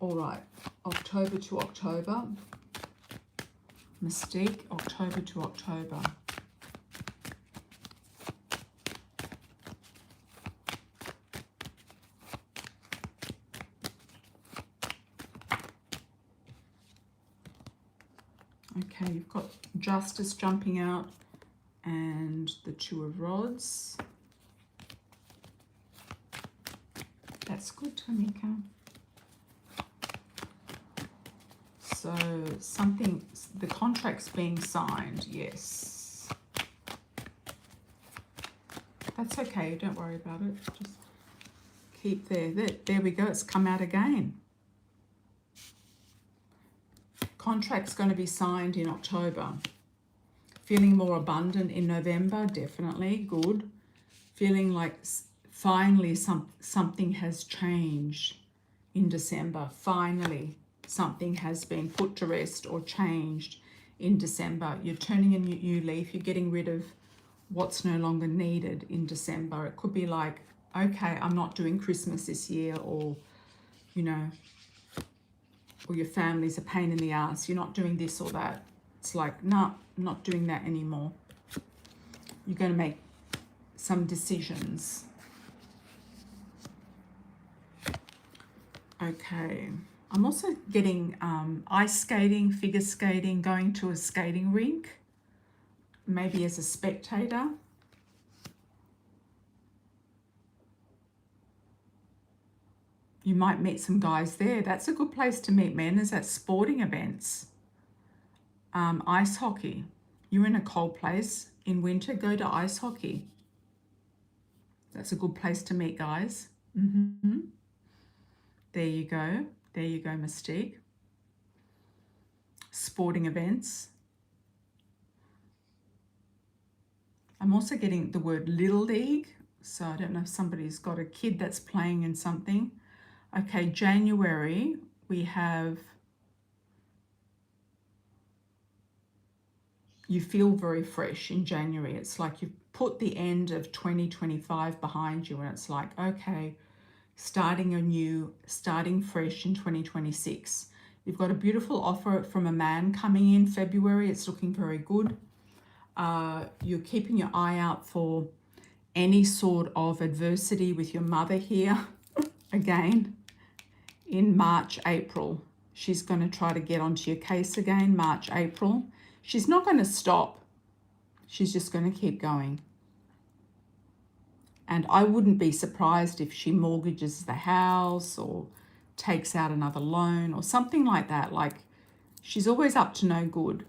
All right, October to October. Mystique, October to October. Okay, you've got Justice jumping out and the Two of Rods. That's good, Tamika. So something, the contract's being signed, yes. That's okay, don't worry about it. Just keep there. There we go, it's come out again. Contract's going to be signed in October. Feeling more abundant in November, definitely, good. Feeling like finally something has changed in December. Finally, something has been put to rest or changed in December. You're turning a new leaf. You're getting rid of what's no longer needed in December. It could be like, okay, I'm not doing Christmas this year, or, you know, or your family's a pain in the ass. You're not doing this or that. It's like, no, I'm not doing that anymore. You're going to make some decisions. Okay. I'm also getting ice skating, figure skating, going to a skating rink, maybe as a spectator. You might meet some guys there. That's a good place to meet men, is at sporting events. Ice hockey. You're in a cold place in winter, go to ice hockey. That's a good place to meet guys. There you go. There you go, Mystique. Sporting events. I'm also getting the word Little League. So I don't know if somebody's got a kid that's playing in something. Okay, January, we have, you feel very fresh in January. It's like you've put the end of 2025 behind you, and it's like, okay, starting anew, starting fresh in 2026. You've got a beautiful offer from a man coming in February. It's looking very good. You're keeping your eye out for any sort of adversity with your mother here. Again, in March, April. She's going to try to get onto your case again, March, April. She's not going to stop. She's just going to keep going. And I wouldn't be surprised if she mortgages the house or takes out another loan or something like that. Like, she's always up to no good.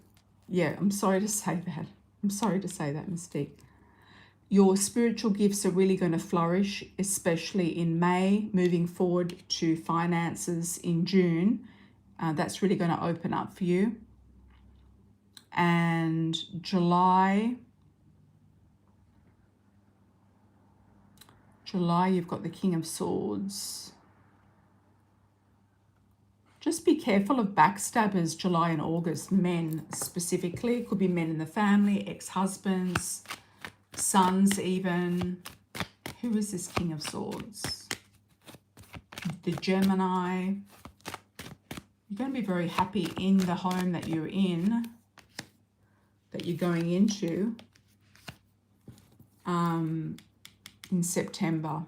Yeah, I'm sorry to say that. I'm sorry to say that, Mystique. Your spiritual gifts are really going to flourish, especially in May, moving forward to finances in June. That's really going to open up for you. And July, you've got the King of Swords. Just be careful of backstabbers, July and August, men specifically. It could be men in the family, ex-husbands, sons even. Who is this King of Swords? The Gemini. You're going to be very happy in the home that you're in, that that you're going into in September.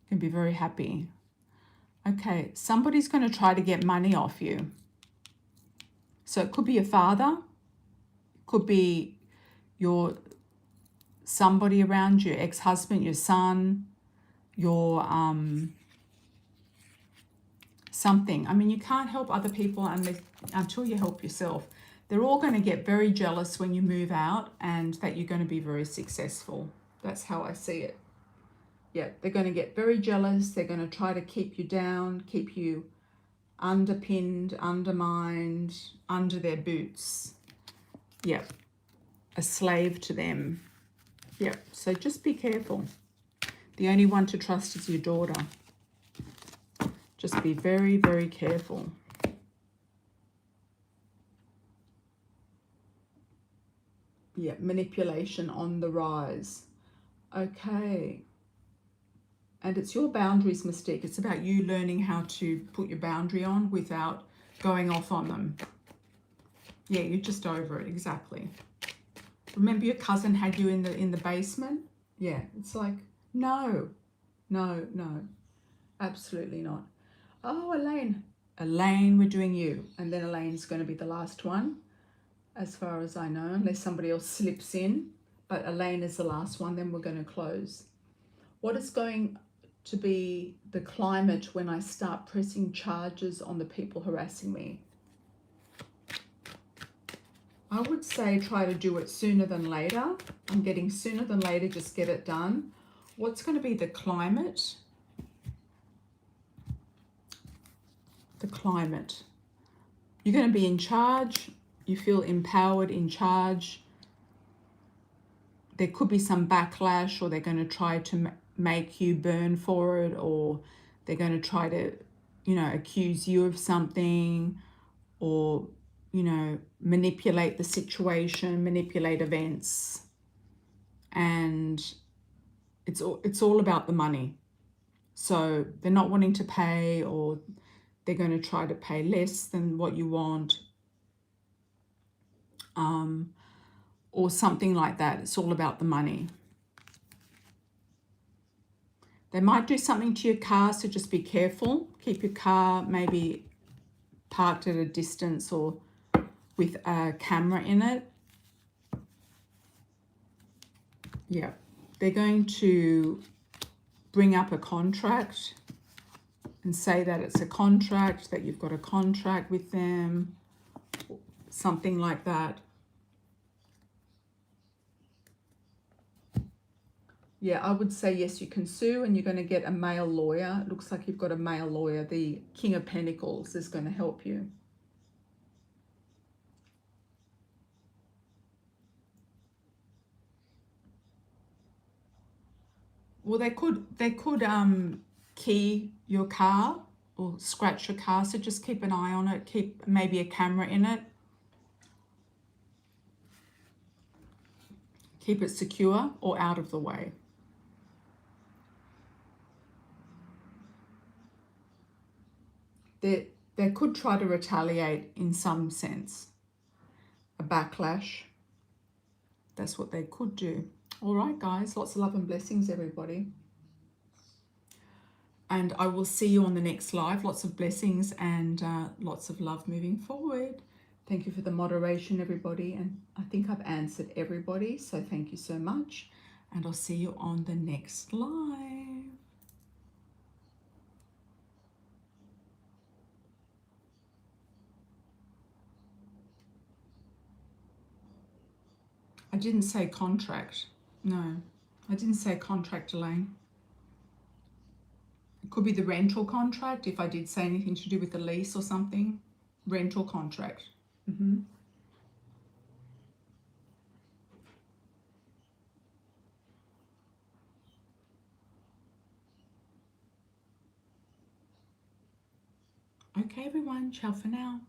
You can be very happy. Okay, somebody's going to try to get money off you. So it could be your father, it could be your somebody around you, ex-husband, your son, your something. I mean, you can't help other people until you help yourself. They're all going to get very jealous when you move out and that you're going to be very successful. That's how I see it. Yeah, they're going to get very jealous. They're going to try to keep you down, keep you underpinned, undermined, under their boots. Yeah, a slave to them. Yeah, so just be careful. The only one to trust is your daughter. Just be very, very careful. Yeah, manipulation on the rise. Okay. And it's your boundaries, Mystique. It's about you learning how to put your boundary on without going off on them. Yeah, you're just over it, exactly. Remember your cousin had you in the basement? Yeah, it's like, no, no, no, absolutely not. Oh, Elaine. Elaine, we're doing you. And then Elaine's going to be the last one, as far as I know, unless somebody else slips in. But Elaine is the last one, then we're going to close. What is going to be the climate when I start pressing charges on the people harassing me? I would say try to do it sooner than later. I'm getting sooner than later, just get it done. What's going to be the climate? The climate. You're going to be in charge. You feel empowered, in charge. There could be some backlash, or they're going to try to make you burn for it, or they're going to try to, you know, accuse you of something, or, you know, manipulate the situation, manipulate events. And it's all about the money. So they're not wanting to pay, or they're going to try to pay less than what you want, or something like that. It's all about the money. They might do something to your car, so just be careful. Keep your car maybe parked at a distance or with a camera in it. Yeah, they're going to bring up a contract and say that it's a contract, that you've got a contract with them, something like that. Yeah, I would say yes, you can sue, and you're going to get a male lawyer. It looks like you've got a male lawyer. The King of Pentacles is going to help you. Well, they could key your car or scratch your car, so just keep an eye on it. Keep maybe a camera in it. Keep it secure or out of the way. They could try to retaliate in some sense. A backlash. That's what they could do. All right, guys. Lots of love and blessings, everybody. And I will see you on the next live. Lots of blessings and lots of love moving forward. Thank you for the moderation, everybody. And I think I've answered everybody. So thank you so much. And I'll see you on the next live. I didn't say contract. No, I didn't say contract, Elaine. It could be the rental contract, if I did say anything to do with the lease or something. Rental contract. Okay, everyone. Ciao for now.